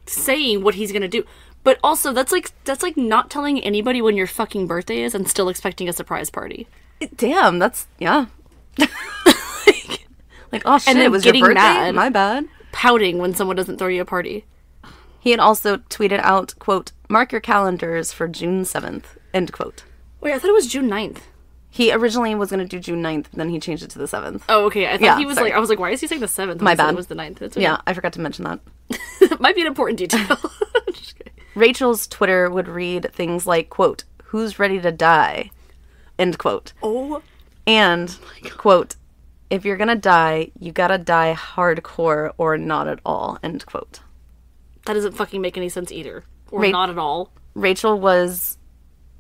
saying what he's gonna do. But also, that's like not telling anybody when your fucking birthday is and still expecting a surprise party. Damn, that's, yeah. like, oh shit, and then it was getting your birthday? Mad, my bad. Pouting when someone doesn't throw you a party. He had also tweeted out, quote, "Mark your calendars for June 7th, end quote. Wait, I thought it was June 9th. He originally was going to do June 9th, then he changed it to the 7th. Oh, okay. I thought he was like, I was like, why is he saying the 7th? My bad. It was the 9th. It's okay. Yeah, I forgot to mention that. It might be an important detail. Just kidding. Rachel's Twitter would read things like, quote, "Who's ready to die?" End quote. Oh. And, quote, "If you're going to die, you gotta die hardcore or not at all," end quote. That doesn't fucking make any sense either. Or not at all. Rachel was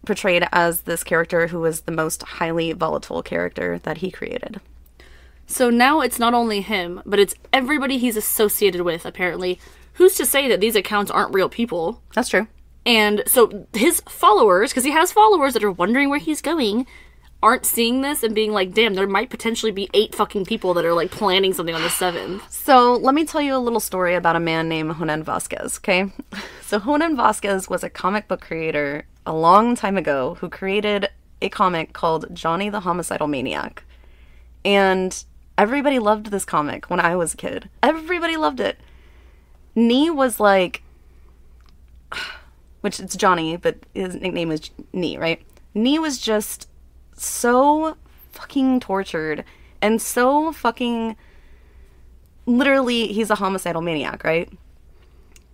portrayed as this character who was the most highly volatile character that he created. So now it's not only him, but it's everybody he's associated with, apparently. Who's to say that these accounts aren't real people? That's true. And so his followers, because he has followers that are wondering where he's going, aren't seeing this and being like, damn, there might potentially be 8 fucking people that are, like, planning something on the 7th. So let me tell you a little story about a man named Honan Vasquez, okay? So Honan Vasquez was a comic book creator a long time ago who created a comic called Johnny the Homicidal Maniac. And everybody loved this comic when I was a kid. Everybody loved it. Nee was like, which it's Johnny, but his nickname is Nee, right? Nee was just so fucking tortured and so fucking, literally, he's a homicidal maniac, right?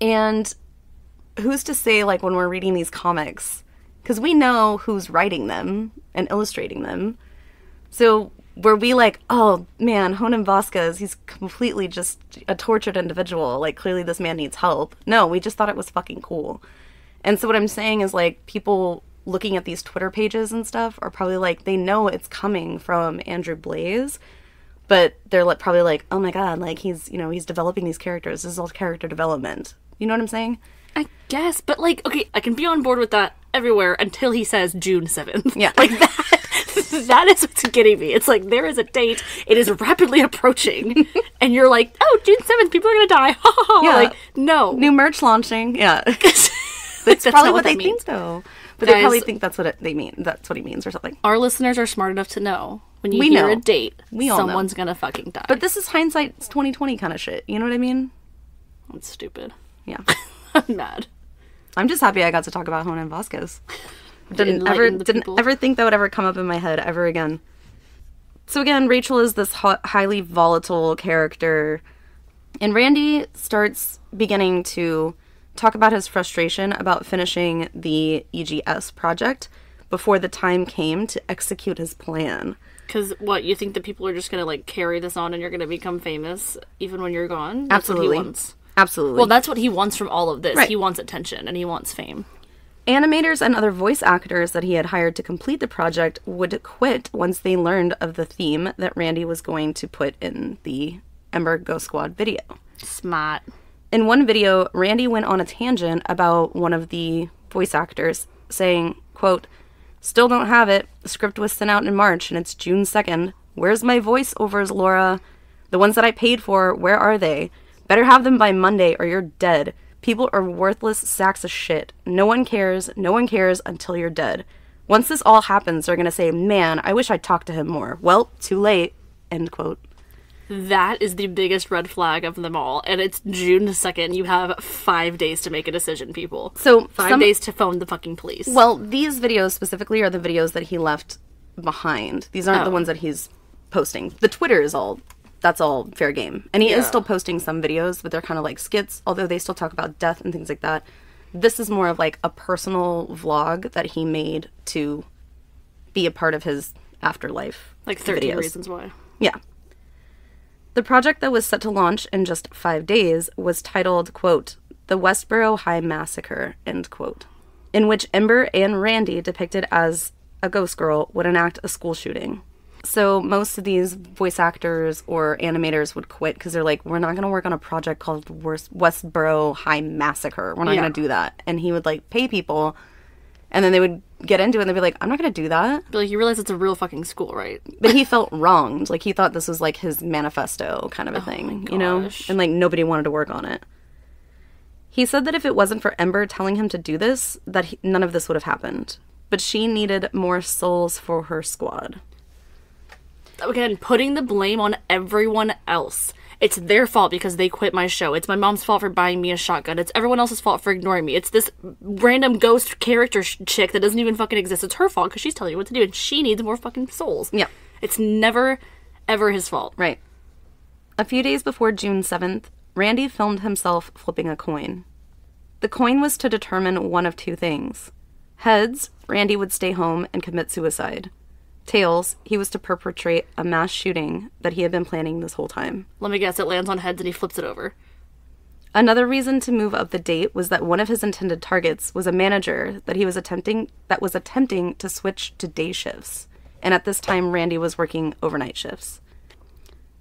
And who's to say, like, when we're reading these comics, because we know who's writing them and illustrating them, so were we like, oh man, Honan Vasquez, he's completely just a tortured individual, like, clearly this man needs help? No, we just thought it was fucking cool. And so what I'm saying is, like, people looking at these Twitter pages and stuff are probably like, they know it's coming from Andrew Blaze, but they're like, probably like, oh my god, like, he's, you know, he's developing these characters. This is all character development. You know what I'm saying? I guess, but, like, okay, I can be on board with that everywhere until he says June 7th. Yeah. Like, that is what's getting me. It's like, there is a date, it is rapidly approaching, and you're like, oh, June 7th, people are gonna die. Ha ha ha. Yeah. Like, no. New merch launching. Yeah. That's probably not what they means. think, though. But Guys, they probably think that's what they mean. That's what he means or something. Our listeners are smart enough to know when you We hear know. a date, We all know. someone's gonna fucking die. But this is hindsight's 2020 kind of shit. You know what I mean? That's stupid. Yeah. I'm mad. I'm just happy I got to talk about Honan Vasquez. Didn't Enlighten the people. ever think that would ever come up in my head ever again. So again, Rachel is this highly volatile character, and Randy starts beginning to talk about his frustration about finishing the EGS project before the time came to execute his plan. Because what, you think that people are just gonna, like, carry this on and you're gonna become famous even when you're gone? That's Absolutely. what he wants. Absolutely. Well, that's what he wants from all of this. Right. He wants attention and he wants fame. Animators and other voice actors that he had hired to complete the project would quit once they learned of the theme that Randy was going to put in the Ember Ghost Squad video. Smart. In one video, Randy went on a tangent about one of the voice actors, saying, quote, "Still don't have it. The script was sent out in March and it's June 2nd. Where's my voiceovers, Laura? The ones that I paid for, where are they? Better have them by Monday or you're dead. People are worthless sacks of shit. No one cares until you're dead. Once this all happens, they're gonna say, man, I wish I'd talked to him more. Well, too late." End quote. That is the biggest red flag of them all. And it's June 2nd. You have 5 days to make a decision, people. So 5 days to phone the fucking police. Well, these videos specifically are the videos that he left behind. These aren't the ones that he's posting. The Twitter is that's all fair game. And he is still posting some videos, but they're kind of like skits, although they still talk about death and things like that. This is more of like a personal vlog that he made to be a part of his afterlife. Like 13 videos. Reasons Why. Yeah. The project that was set to launch in just 5 days was titled, quote, "The Westboro High Massacre," end quote, in which Ember and Randy, depicted as a ghost girl, would enact a school shooting. So most of these voice actors or animators would quit because they're like, we're not going to work on a project called Westboro High Massacre. We're not going to do that. And he would, like, pay people, and then they would get into it and they'd be like, I'm not going to do that. But, like, you realize it's a real fucking school, right? But he felt wronged. Like, he thought this was, like, his manifesto kind of a thing, you know? And, like, nobody wanted to work on it. He said that if it wasn't for Ember telling him to do this, that none of this would have happened. But she needed more souls for her squad. Again, putting the blame on everyone else. It's their fault because they quit my show. It's my mom's fault for buying me a shotgun. It's everyone else's fault for ignoring me. It's this random ghost character chick that doesn't even fucking exist. It's her fault because she's telling you what to do, and she needs more fucking souls. Yeah. It's never, ever his fault. Right. A few days before June 7th, Randy filmed himself flipping a coin. The coin was to determine one of two things. Heads, Randy would stay home and commit suicide. Tails, he was to perpetrate a mass shooting that he had been planning this whole time. Let me guess, it lands on heads and he flips it over. Another reason to move up the date was that one of his intended targets was a manager that was attempting to switch to day shifts. And at this time, Randy was working overnight shifts.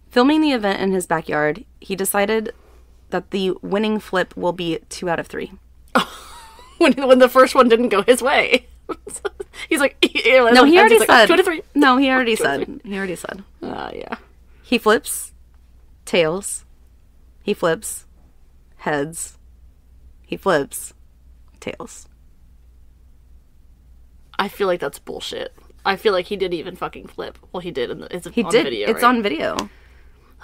Filming the event in his backyard, he decided that the winning flip will be 2 out of 3. When the first one didn't go his way. He's like, No, he already said. 23. No, he already said. He already said. Yeah. He flips tails. He flips heads. He flips tails. I feel like that's bullshit. I feel like he didn't even fucking flip. Well, he did. It's He on did. video, It's right? on video.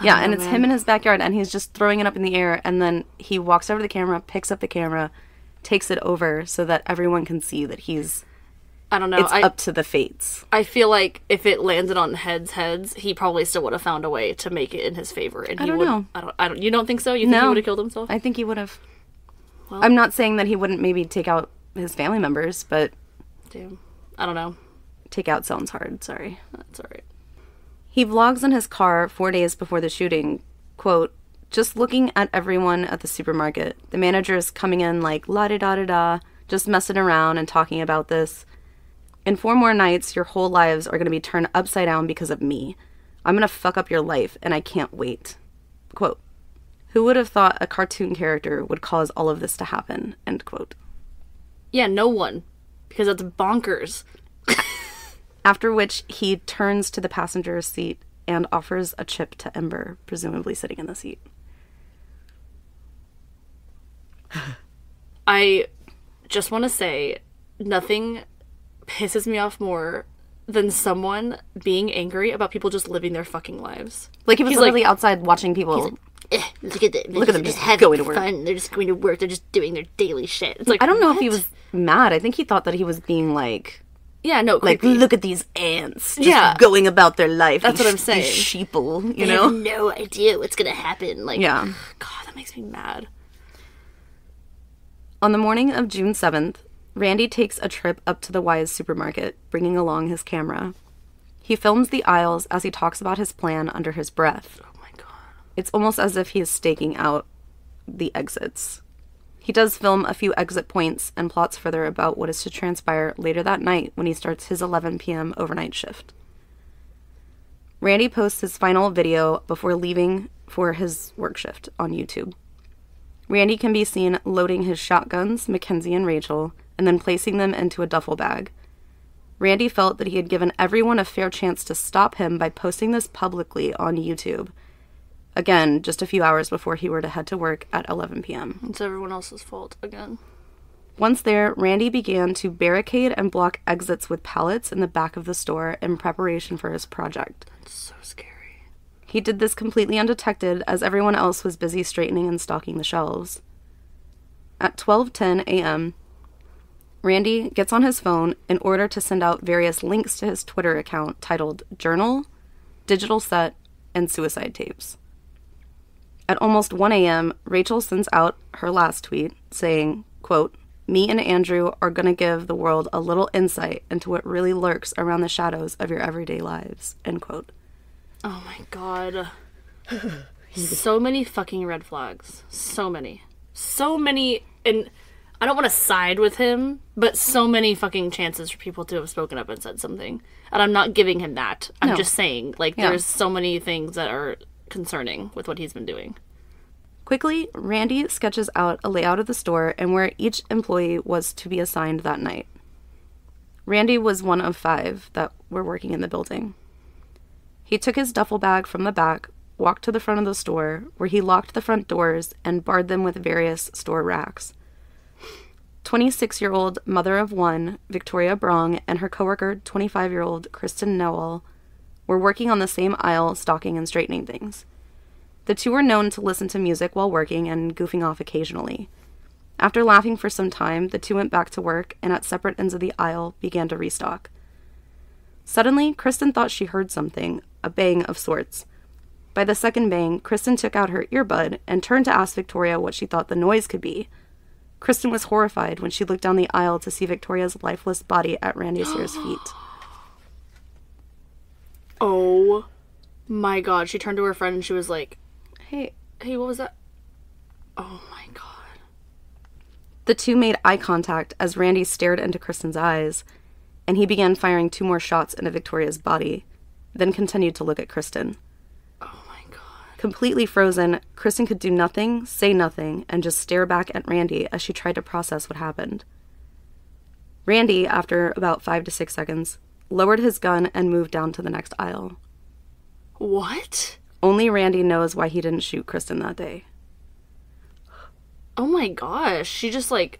Yeah, and it's man. him in his backyard, and he's just throwing it up in the air, and then he walks over to the camera, picks up the camera, takes it over so that everyone can see that he's... I don't know. It's up to the fates. I feel like if it landed on heads, he probably still would have found a way to make it in his favor. And I don't know. I don't. You don't think so? You think he No. would have killed himself? I think he would have. Well, I'm not saying that he wouldn't maybe take out his family members, but damn. I don't know. take out sounds hard. Sorry. That's all right. He vlogs in his car 4 days before the shooting, quote, just looking at everyone at the supermarket. The manager's coming in like la-di-da-da-da, just messing around and talking about this. In 4 more nights, your whole lives are going to be turned upside down because of me. I'm going to fuck up your life, and I can't wait. Quote, who would have thought a cartoon character would cause all of this to happen? End quote. Yeah, no one. Because that's bonkers. After which, he turns to the passenger seat and offers a chip to Ember, presumably sitting in the seat. I just want to say, nothing pisses me off more than someone being angry about people just living their fucking lives. Like, he was He's literally outside watching people. Look at them. Look at them just just having going to work. fun. They're just going to work. They're just doing their daily shit. It's like, I don't know if he what? was mad. I think he thought that he was being like, Yeah, no, like, creepy. look at these ants just Yeah. going about their life. That's these- what I'm saying. These sheeple, you They know? have no idea what's gonna happen. Like, Yeah. God, that makes me mad. On the morning of June 7th, Randy takes a trip up to the Wise supermarket, bringing along his camera. He films the aisles as he talks about his plan under his breath. Oh my God. It's almost as if he is staking out the exits. He does film a few exit points and plots further about what is to transpire later that night when he starts his 11 p.m. overnight shift. Randy posts his final video before leaving for his work shift on YouTube. Randy can be seen loading his shotguns, Mackenzie and Rachel, and then placing them into a duffel bag. Randy felt that he had given everyone a fair chance to stop him by posting this publicly on YouTube. Again, just a few hours before he were to head to work at 11 p.m. It's everyone else's fault again. Once there, Randy began to barricade and block exits with pallets in the back of the store in preparation for his project. It's so scary. He did this completely undetected as everyone else was busy straightening and stocking the shelves. At 12:10 a.m., Randy gets on his phone in order to send out various links to his Twitter account titled Journal, Digital Set, and Suicide Tapes. At almost 1 a.m., Rachel sends out her last tweet saying, quote, me and Andrew are going to give the world a little insight into what really lurks around the shadows of your everyday lives, end quote. Oh my God. So many fucking red flags. So many. So many, and I don't want to side with him, but so many fucking chances for people to have spoken up and said something. And I'm not giving him that. I'm No. just saying, like, Yeah. there's so many things that are concerning with what he's been doing. Quickly, Randy sketches out a layout of the store and where each employee was to be assigned that night. Randy was one of 5 that were working in the building. He took his duffel bag from the back, walked to the front of the store, where he locked the front doors and barred them with various store racks. 26-year-old mother of 1, Victoria Brong, and her coworker, 25-year-old Kristen Noel, were working on the same aisle, stocking and straightening things. The two were known to listen to music while working and goofing off occasionally. After laughing for some time, the two went back to work and at separate ends of the aisle began to restock. Suddenly, Kristen thought she heard something, a bang of sorts. By the second bang, Kristen took out her earbud and turned to ask Victoria what she thought the noise could be. Kristen was horrified when she looked down the aisle to see Victoria's lifeless body at Randy Sear's feet. Oh my God. She turned to her friend and she was like, Hey, what was that? Oh my God. the two made eye contact as Randy stared into Kristen's eyes, and he began firing 2 more shots into Victoria's body, then continued to look at Kristen. Oh my God. Completely frozen, Kristen could do nothing, say nothing, and just stare back at Randy as she tried to process what happened. Randy, after about 5 to 6 seconds, lowered his gun and moved down to the next aisle. What? Only Randy knows why he didn't shoot Kristen that day. Oh my gosh. She just, like...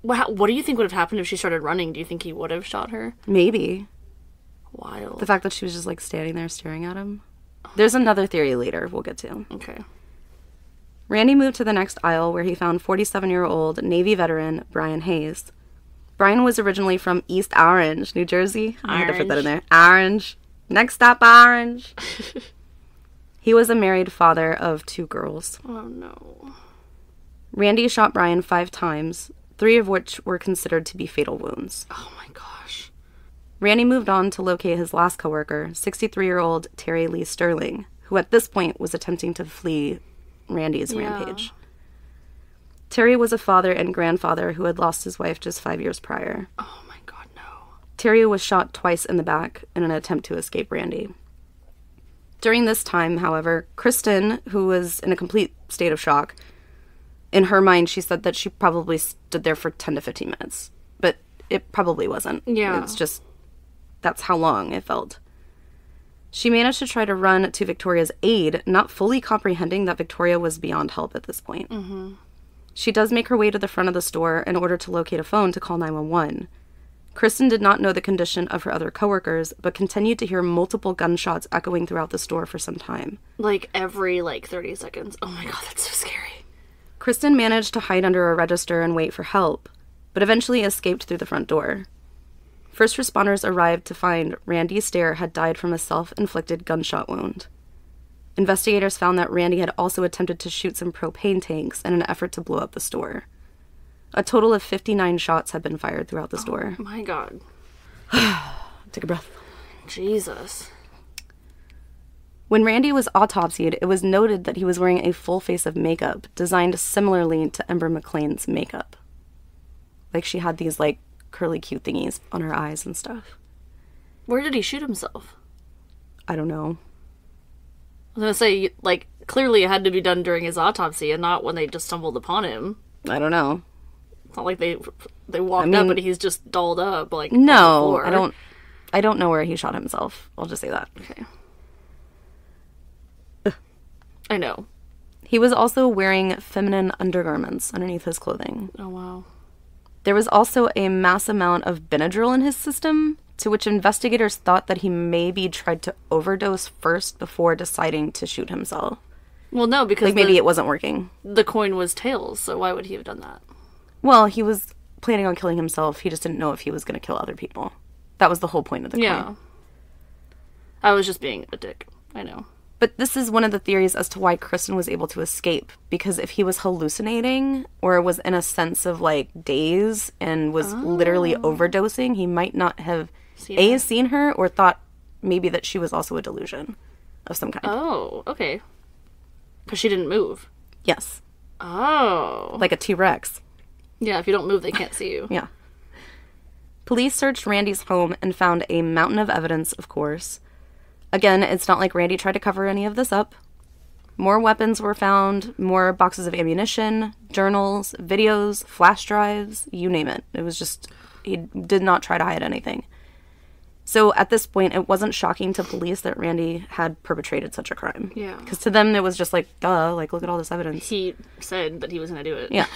What do you think would have happened if she started running? Do you think he would have shot her? Maybe. Wild. The fact that she was just, like, standing there staring at him. There's another theory later we'll get to. Okay. Randy moved to the next aisle where he found 47-year-old Navy veteran Brian Hayes. Brian was originally from East Orange, New Jersey. I had to put that in there. Orange. Next stop, Orange. He was a married father of 2 girls. Oh, no. Randy shot Brian 5 times, 3 of which were considered to be fatal wounds. Oh, my gosh. Randy moved on to locate his last coworker, 63-year-old Terry Lee Sterling, who at this point was attempting to flee Randy's rampage. Terry was a father and grandfather who had lost his wife just 5 years prior. Oh, my God, no. Terry was shot twice in the back in an attempt to escape Randy. During this time, however, Kristen, who was in a complete state of shock, in her mind, she said that she probably stood there for 10 to 15 minutes. But it probably wasn't. Yeah. It's just, that's how long it felt. She managed to try to run to Victoria's aid, not fully comprehending that Victoria was beyond help at this point. Mm-hmm. She does make her way to the front of the store in order to locate a phone to call 911. Kristen did not know the condition of her other coworkers, but continued to hear multiple gunshots echoing throughout the store for some time. Like, every, 30 seconds. Oh my God, that's so scary. Kristen managed to hide under a register and wait for help, but eventually escaped through the front door. First responders arrived to find Randy Stair had died from a self-inflicted gunshot wound. Investigators found that Randy had also attempted to shoot some propane tanks in an effort to blow up the store. A total of 59 shots had been fired throughout the store. Oh my God. Take a breath. Jesus. When Randy was autopsied, it was noted that he was wearing a full face of makeup, designed similarly to Ember McLean's makeup. Like, she had these, curly cute thingies on her eyes and stuff. Where did he shoot himself? I don't know. I was gonna say, clearly it had to be done during his autopsy and not when they just stumbled upon him. I don't know. It's not like they walked up and he's just dolled up, No, on the floor. I don't know where he shot himself. I'll just say that. Okay. I know. He was also wearing feminine undergarments underneath his clothing. Oh, wow. There was also a mass amount of Benadryl in his system, to which investigators thought that he maybe tried to overdose first before deciding to shoot himself. Well, no, because maybe it wasn't working. The coin was tails, so why would he have done that? Well, he was planning on killing himself. He just didn't know if he was going to kill other people. That was the whole point of the coin. I was just being a dick. I know. But this is one of the theories as to why Kristen was able to escape. Because if he was hallucinating or was in a sense of, daze and was literally overdosing, he might not have, seen her or thought maybe that she was also a delusion of some kind. Oh, okay. Because she didn't move. Yes. Oh. Like a T-Rex. Yeah, if you don't move, they can't see you. Yeah. Police searched Randy's home and found a mountain of evidence, of course. Again, it's not like Randy tried to cover any of this up. More weapons were found, more boxes of ammunition, journals, videos, flash drives, you name it. It was just, he did not try to hide anything. So at this point, it wasn't shocking to police that Randy had perpetrated such a crime. Yeah. Because to them, it was just duh, look at all this evidence. He said that he was going to do it. Yeah.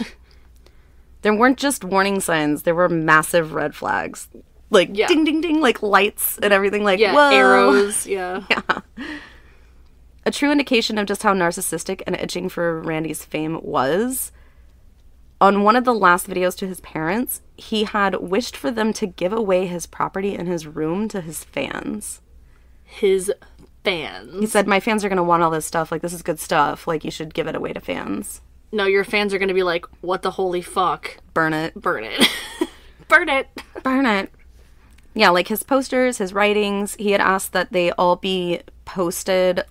There weren't just warning signs, there were massive red flags. Ding, ding, ding, lights and everything, whoa. Arrows, yeah. Yeah. A true indication of just how narcissistic and itching for Randy's fame was. On one of the last videos to his parents, he had wished for them to give away his property in his room to his fans. His fans? He said, my fans are going to want all this stuff. This is good stuff. You should give it away to fans. No, your fans are going to be like, what the holy fuck? Burn it. Burn it. Burn it. Burn it. Yeah, his posters, his writings, he had asked that they all be posted,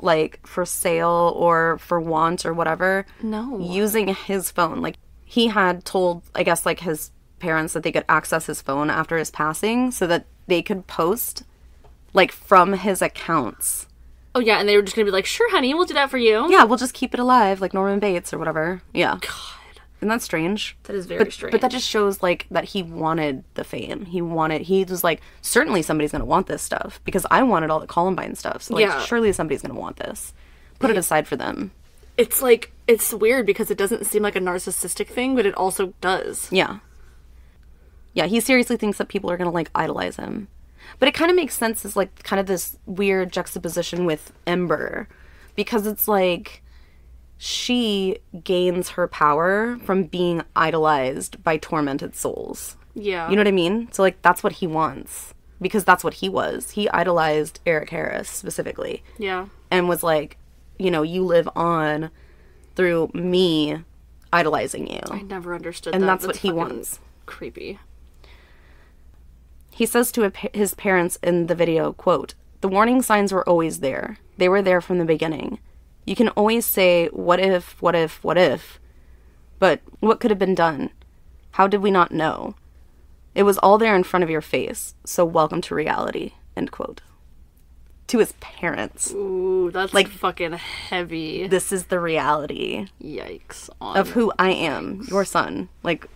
for sale or for want or whatever. No. Using his phone. He had told, I guess, his parents that they could access his phone after his passing so that they could post, from his accounts. Oh, yeah, and they were just going to be like, sure, honey, we'll do that for you. Yeah, we'll just keep it alive, like Norman Bates or whatever. Yeah. God. Isn't that strange? That is very strange. But that just shows, like, that he wanted the fame. He was like, certainly somebody's going to want this stuff because I wanted all the Columbine stuff. So, like, surely somebody's going to want this. Put it aside for them. It's, like, it's weird because it doesn't seem like a narcissistic thing, but it also does. Yeah. Yeah, he seriously thinks that people are going to, like, idolize him. But it kind of makes sense as, like, kind of this weird juxtaposition with Ember. Because it's, like, she gains her power from being idolized by tormented souls. Yeah. You know what I mean? So, like, that's what he wants. Because that's what he was. He idolized Eric Harris, specifically. Yeah. And was like, you know, you live on through me idolizing you. I never understood and that. And that's what he wants. Creepy. He says to his parents in the video, quote, "The warning signs were always there. They were there from the beginning. You can always say, what if, what if, what if? But what could have been done? How did we not know? It was all there in front of your face, so welcome to reality," end quote. To his parents. Ooh, that's like fucking heavy. This is the reality. Yikes. Of who I am, your son. Like,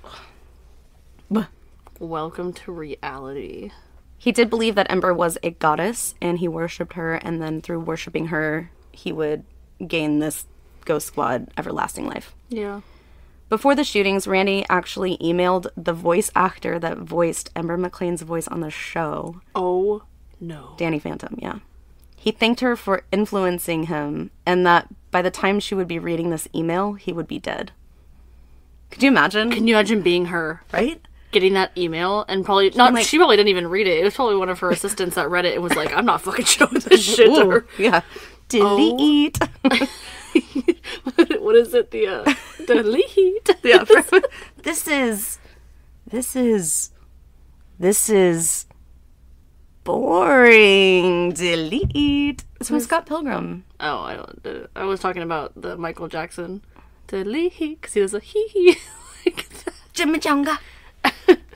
welcome to reality. He did believe that Ember was a goddess, and he worshipped her, and then through worshipping her, he would gain this Ghost Squad everlasting life. Yeah. Before the shootings, Randy actually emailed the voice actor that voiced Ember McLean's voice on the show. Oh, no. Danny Phantom, yeah. He thanked her for influencing him, and that by the time she would be reading this email, he would be dead. Could you imagine? Can you imagine being her? Right? Getting that email and probably not. Like, she probably didn't even read it. It was probably one of her assistants that read it and was like, "I'm not fucking showing this shit to her." Yeah. Delete. Oh. What is it? The delete. Yeah. This is boring. Delete. It's from Scott Pilgrim. Oh, I was talking about the Michael Jackson delete because he was a hee like that. Chimichanga.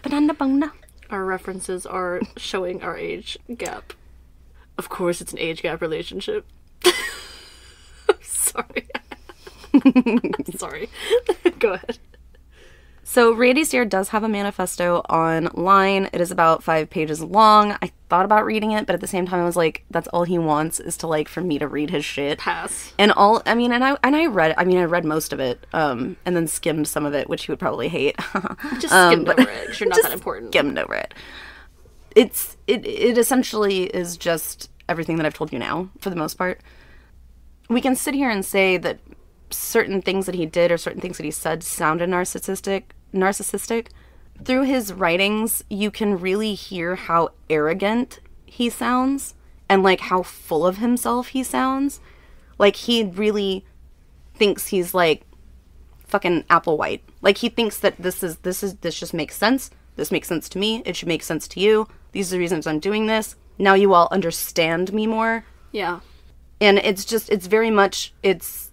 Banana banga. Our references are showing our age gap. Of course, it's an age gap relationship. I'm sorry. Sorry. Go ahead. So Randy Stair does have a manifesto online. It is about 5 pages long. I thought about reading it, but at the same time I was like, that's all he wants is to, like, for me to read his shit. Pass. And I read most of it, and then skimmed some of it, which he would probably hate. Just skimmed over it, because you're not that important. Skimmed over it. It essentially is just everything that I've told you now, for the most part. We can sit here and say that certain things that he did or certain things that he said sounded narcissistic. Through his writings, you can really hear how arrogant he sounds and, like, how full of himself he sounds. Like, he really thinks he's, like, fucking Applewhite. Like, he thinks that this just makes sense. This makes sense to me. It should make sense to you. These are the reasons I'm doing this. Now you all understand me more. Yeah. And it's very much, it's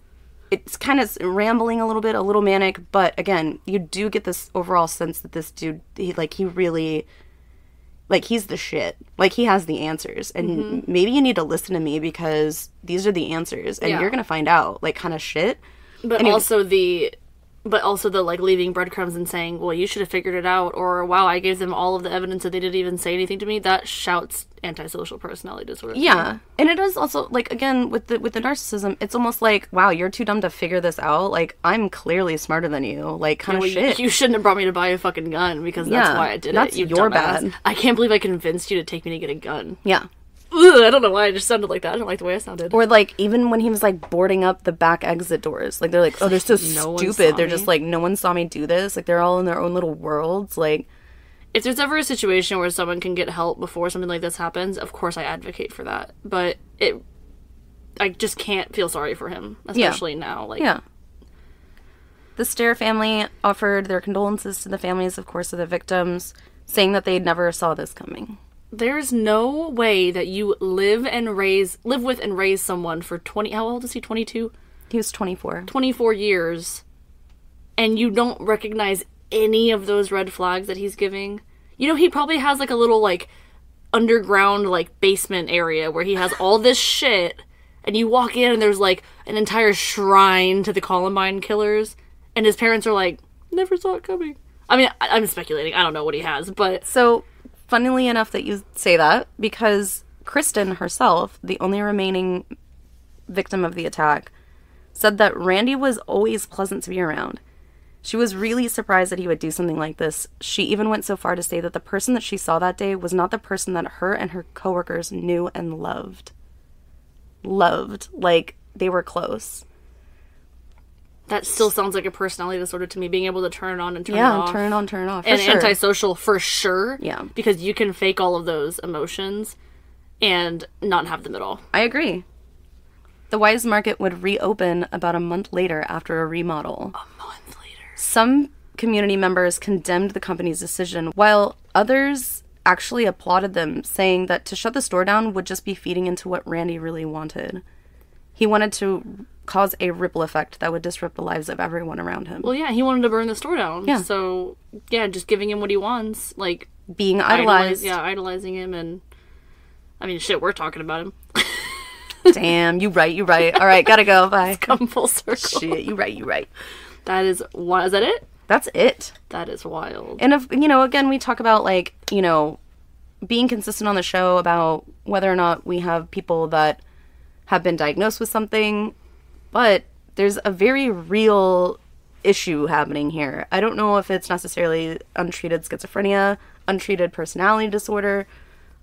kind of rambling a little bit, a little manic, but again, you do get this overall sense that this dude, he really, like, he's the shit. Like, he has the answers. And maybe you need to listen to me because these are the answers. And you're going to find out, like, kind of shit. But also the, like, leaving breadcrumbs and saying, well, you should have figured it out. Or, wow, I gave them all of the evidence that they didn't even say anything to me. That shouts antisocial personality disorder. Yeah. And it is also, like, again, with the narcissism, it's almost like, wow, you're too dumb to figure this out. Like, I'm clearly smarter than you. Like, kind of shit. You shouldn't have brought me to buy a fucking gun because that's why I did that's it. your bad. I can't believe I convinced you to take me to get a gun. Yeah. Ugh, I don't know why I just sounded like that. I don't like the way I sounded. Or, like, even when he was, like, boarding up the back exit doors. Like, they're like, oh, they're so stupid. They're just like, no one saw me do this. Like, they're all in their own little worlds. Like, if there's ever a situation where someone can get help before something like this happens, of course I advocate for that. But I just can't feel sorry for him, especially now. Like, yeah. The Stair family offered their condolences to the families, of course, of the victims, saying that they never saw this coming. There's no way that you live with and raise someone for 20, how old is he, 22? He was 24. 24 years, and you don't recognize any of those red flags that he's giving. You know, he probably has, like, a little, like, underground, like, basement area where he has all this shit, and you walk in and there's, like, an entire shrine to the Columbine killers, and his parents are like, never saw it coming. I mean, I'm speculating. I don't know what he has, but... So, funnily enough that you say that, because Kristen herself, the only remaining victim of the attack, said that Randy was always pleasant to be around. She was really surprised that he would do something like this. She even went so far to say that the person that she saw that day was not the person that her and her coworkers knew and loved. Loved. Like, they were close. That still sounds like a personality disorder to me, being able to turn it on and turn it off. Yeah, turn it on, turn it off. And antisocial for sure. Yeah. Because you can fake all of those emotions and not have them at all. I agree. The Wise Market would reopen about a month later after a remodel. A month later. Some community members condemned the company's decision, while others actually applauded them, saying that to shut the store down would just be feeding into what Randy really wanted. He wanted to cause a ripple effect that would disrupt the lives of everyone around him. Well, yeah, he wanted to burn the store down. Yeah. So, yeah, just giving him what he wants. Like, being idolized. Idolizing him. And, I mean, shit, we're talking about him. Damn, you right. All right, gotta go, bye. It's come full circle. Shit, you right. That is, is that it? That's it. That is wild. And, if again, we talk about, like, being consistent on the show about whether or not we have people that have been diagnosed with something, but there's a very real issue happening here. I don't know if it's necessarily untreated schizophrenia, untreated personality disorder,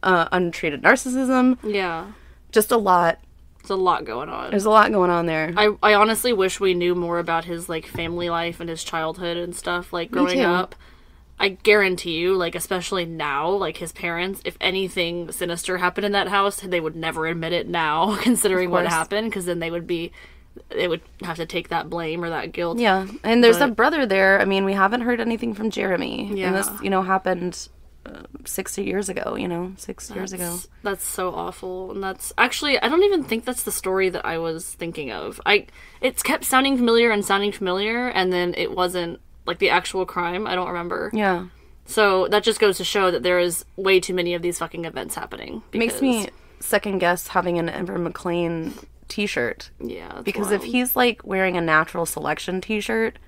untreated narcissism. Yeah. Just a lot. There's a lot going on. There's a lot going on there. I honestly wish we knew more about his, like, family life and his childhood and stuff, like, growing up. I guarantee you, like, especially now, like, his parents, if anything sinister happened in that house, they would never admit it now, considering what happened, because then they would have to take that blame or that guilt. Yeah, and there's a brother there. I mean, we haven't heard anything from Jeremy. Yeah. And this, happened 6 years ago, 6 years ago. That's so awful. And that's, actually, I don't even think that's the story that I was thinking of. It kept sounding familiar, and then it wasn't, like, the actual crime. I don't remember. Yeah. So that just goes to show that there is way too many of these fucking events happening. It makes me second guess having an Ember McLean t-shirt. Yeah. Because wild. if he's, like, wearing a Natural Selection t-shirt,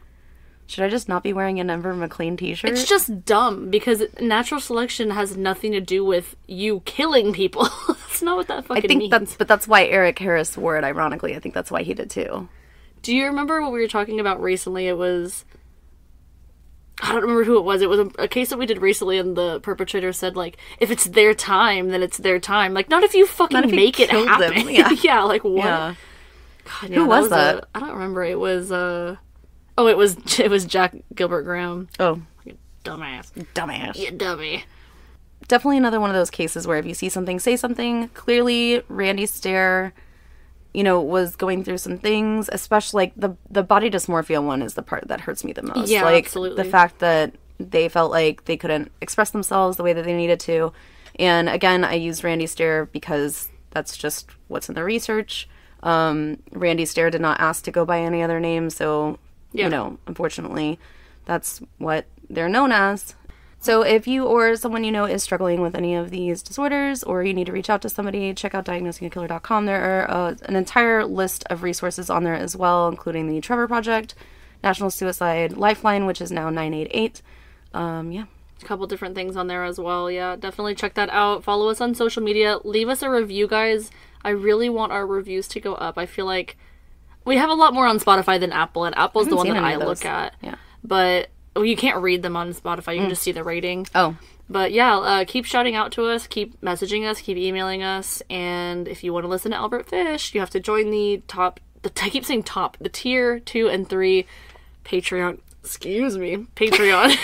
should I just not be wearing an Ember McLean t-shirt? It's just dumb, because Natural Selection has nothing to do with you killing people. That's not what that fucking means. That's why Eric Harris wore it, ironically. I think that's why he did too. Do you remember what we were talking about recently? It was... I don't remember who it was. It was a case that we did recently, and the perpetrator said, like, if it's their time, then it's their time. Like, not if you fucking make it happen. Them. Yeah. Yeah, like, what? Yeah. God, yeah, who was that? I don't remember. It was, it was Jack Gilbert Graham. Oh. You dumbass. You dummy. Definitely another one of those cases where if you see something, say something. Clearly, Randy Stair, was going through some things, especially, like, the body dysmorphia one is the part that hurts me the most. Yeah, like, absolutely. The fact that they felt like they couldn't express themselves the way that they needed to. And, again, I use Randy Stair because that's just what's in the research. Randy Stair did not ask to go by any other name, so, unfortunately, that's what they're known as. So if you or someone you know is struggling with any of these disorders, or you need to reach out to somebody, check out diagnosingakiller.com. There are an entire list of resources on there as well, including the Trevor Project, National Suicide Lifeline, which is now 988. A couple different things on there as well. Yeah, definitely check that out. Follow us on social media. Leave us a review, guys. I really want our reviews to go up. I feel like we have a lot more on Spotify than Apple, and Apple's the one that I look at. Yeah. But you can't read them on Spotify. You can just see the rating. Oh. But yeah, keep shouting out to us, keep messaging us, keep emailing us, and if you want to listen to Albert Fish, you have to join the tier 2 and 3 Patreon. Excuse me, Patreon.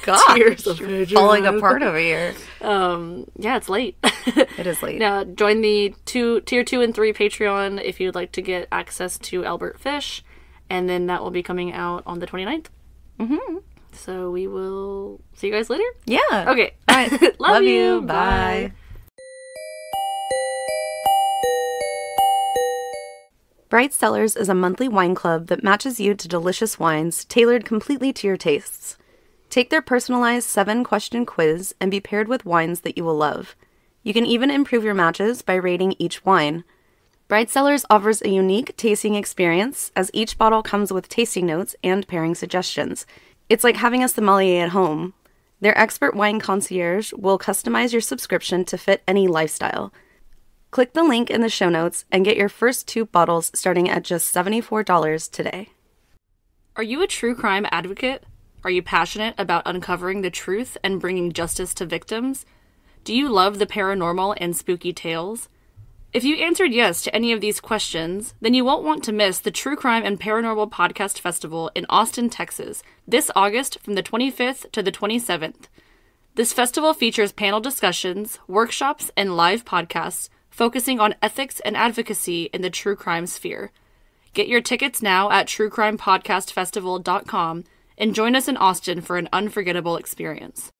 God, tiers of Patreon. Falling apart over here. Yeah, it's late. It is late. Now, join the tier 2 and 3 Patreon if you'd like to get access to Albert Fish, and then that will be coming out on the 29th. Mm-hmm. So we will see you guys later? Yeah. Okay. All right. Love you. Bye. Bright Cellars is a monthly wine club that matches you to delicious wines tailored completely to your tastes. Take their personalized 7-question quiz and be paired with wines that you will love. You can even improve your matches by rating each wine. Bright Cellars offers a unique tasting experience, as each bottle comes with tasting notes and pairing suggestions. It's like having a sommelier at home. Their expert wine concierge will customize your subscription to fit any lifestyle. Click the link in the show notes and get your first 2 bottles starting at just $74 today. Are you a true crime advocate? Are you passionate about uncovering the truth and bringing justice to victims? Do you love the paranormal and spooky tales? If you answered yes to any of these questions, then you won't want to miss the True Crime and Paranormal Podcast Festival in Austin, Texas, this August from the 25th to the 27th. This festival features panel discussions, workshops, and live podcasts focusing on ethics and advocacy in the true crime sphere. Get your tickets now at truecrimepodcastfestival.com and join us in Austin for an unforgettable experience.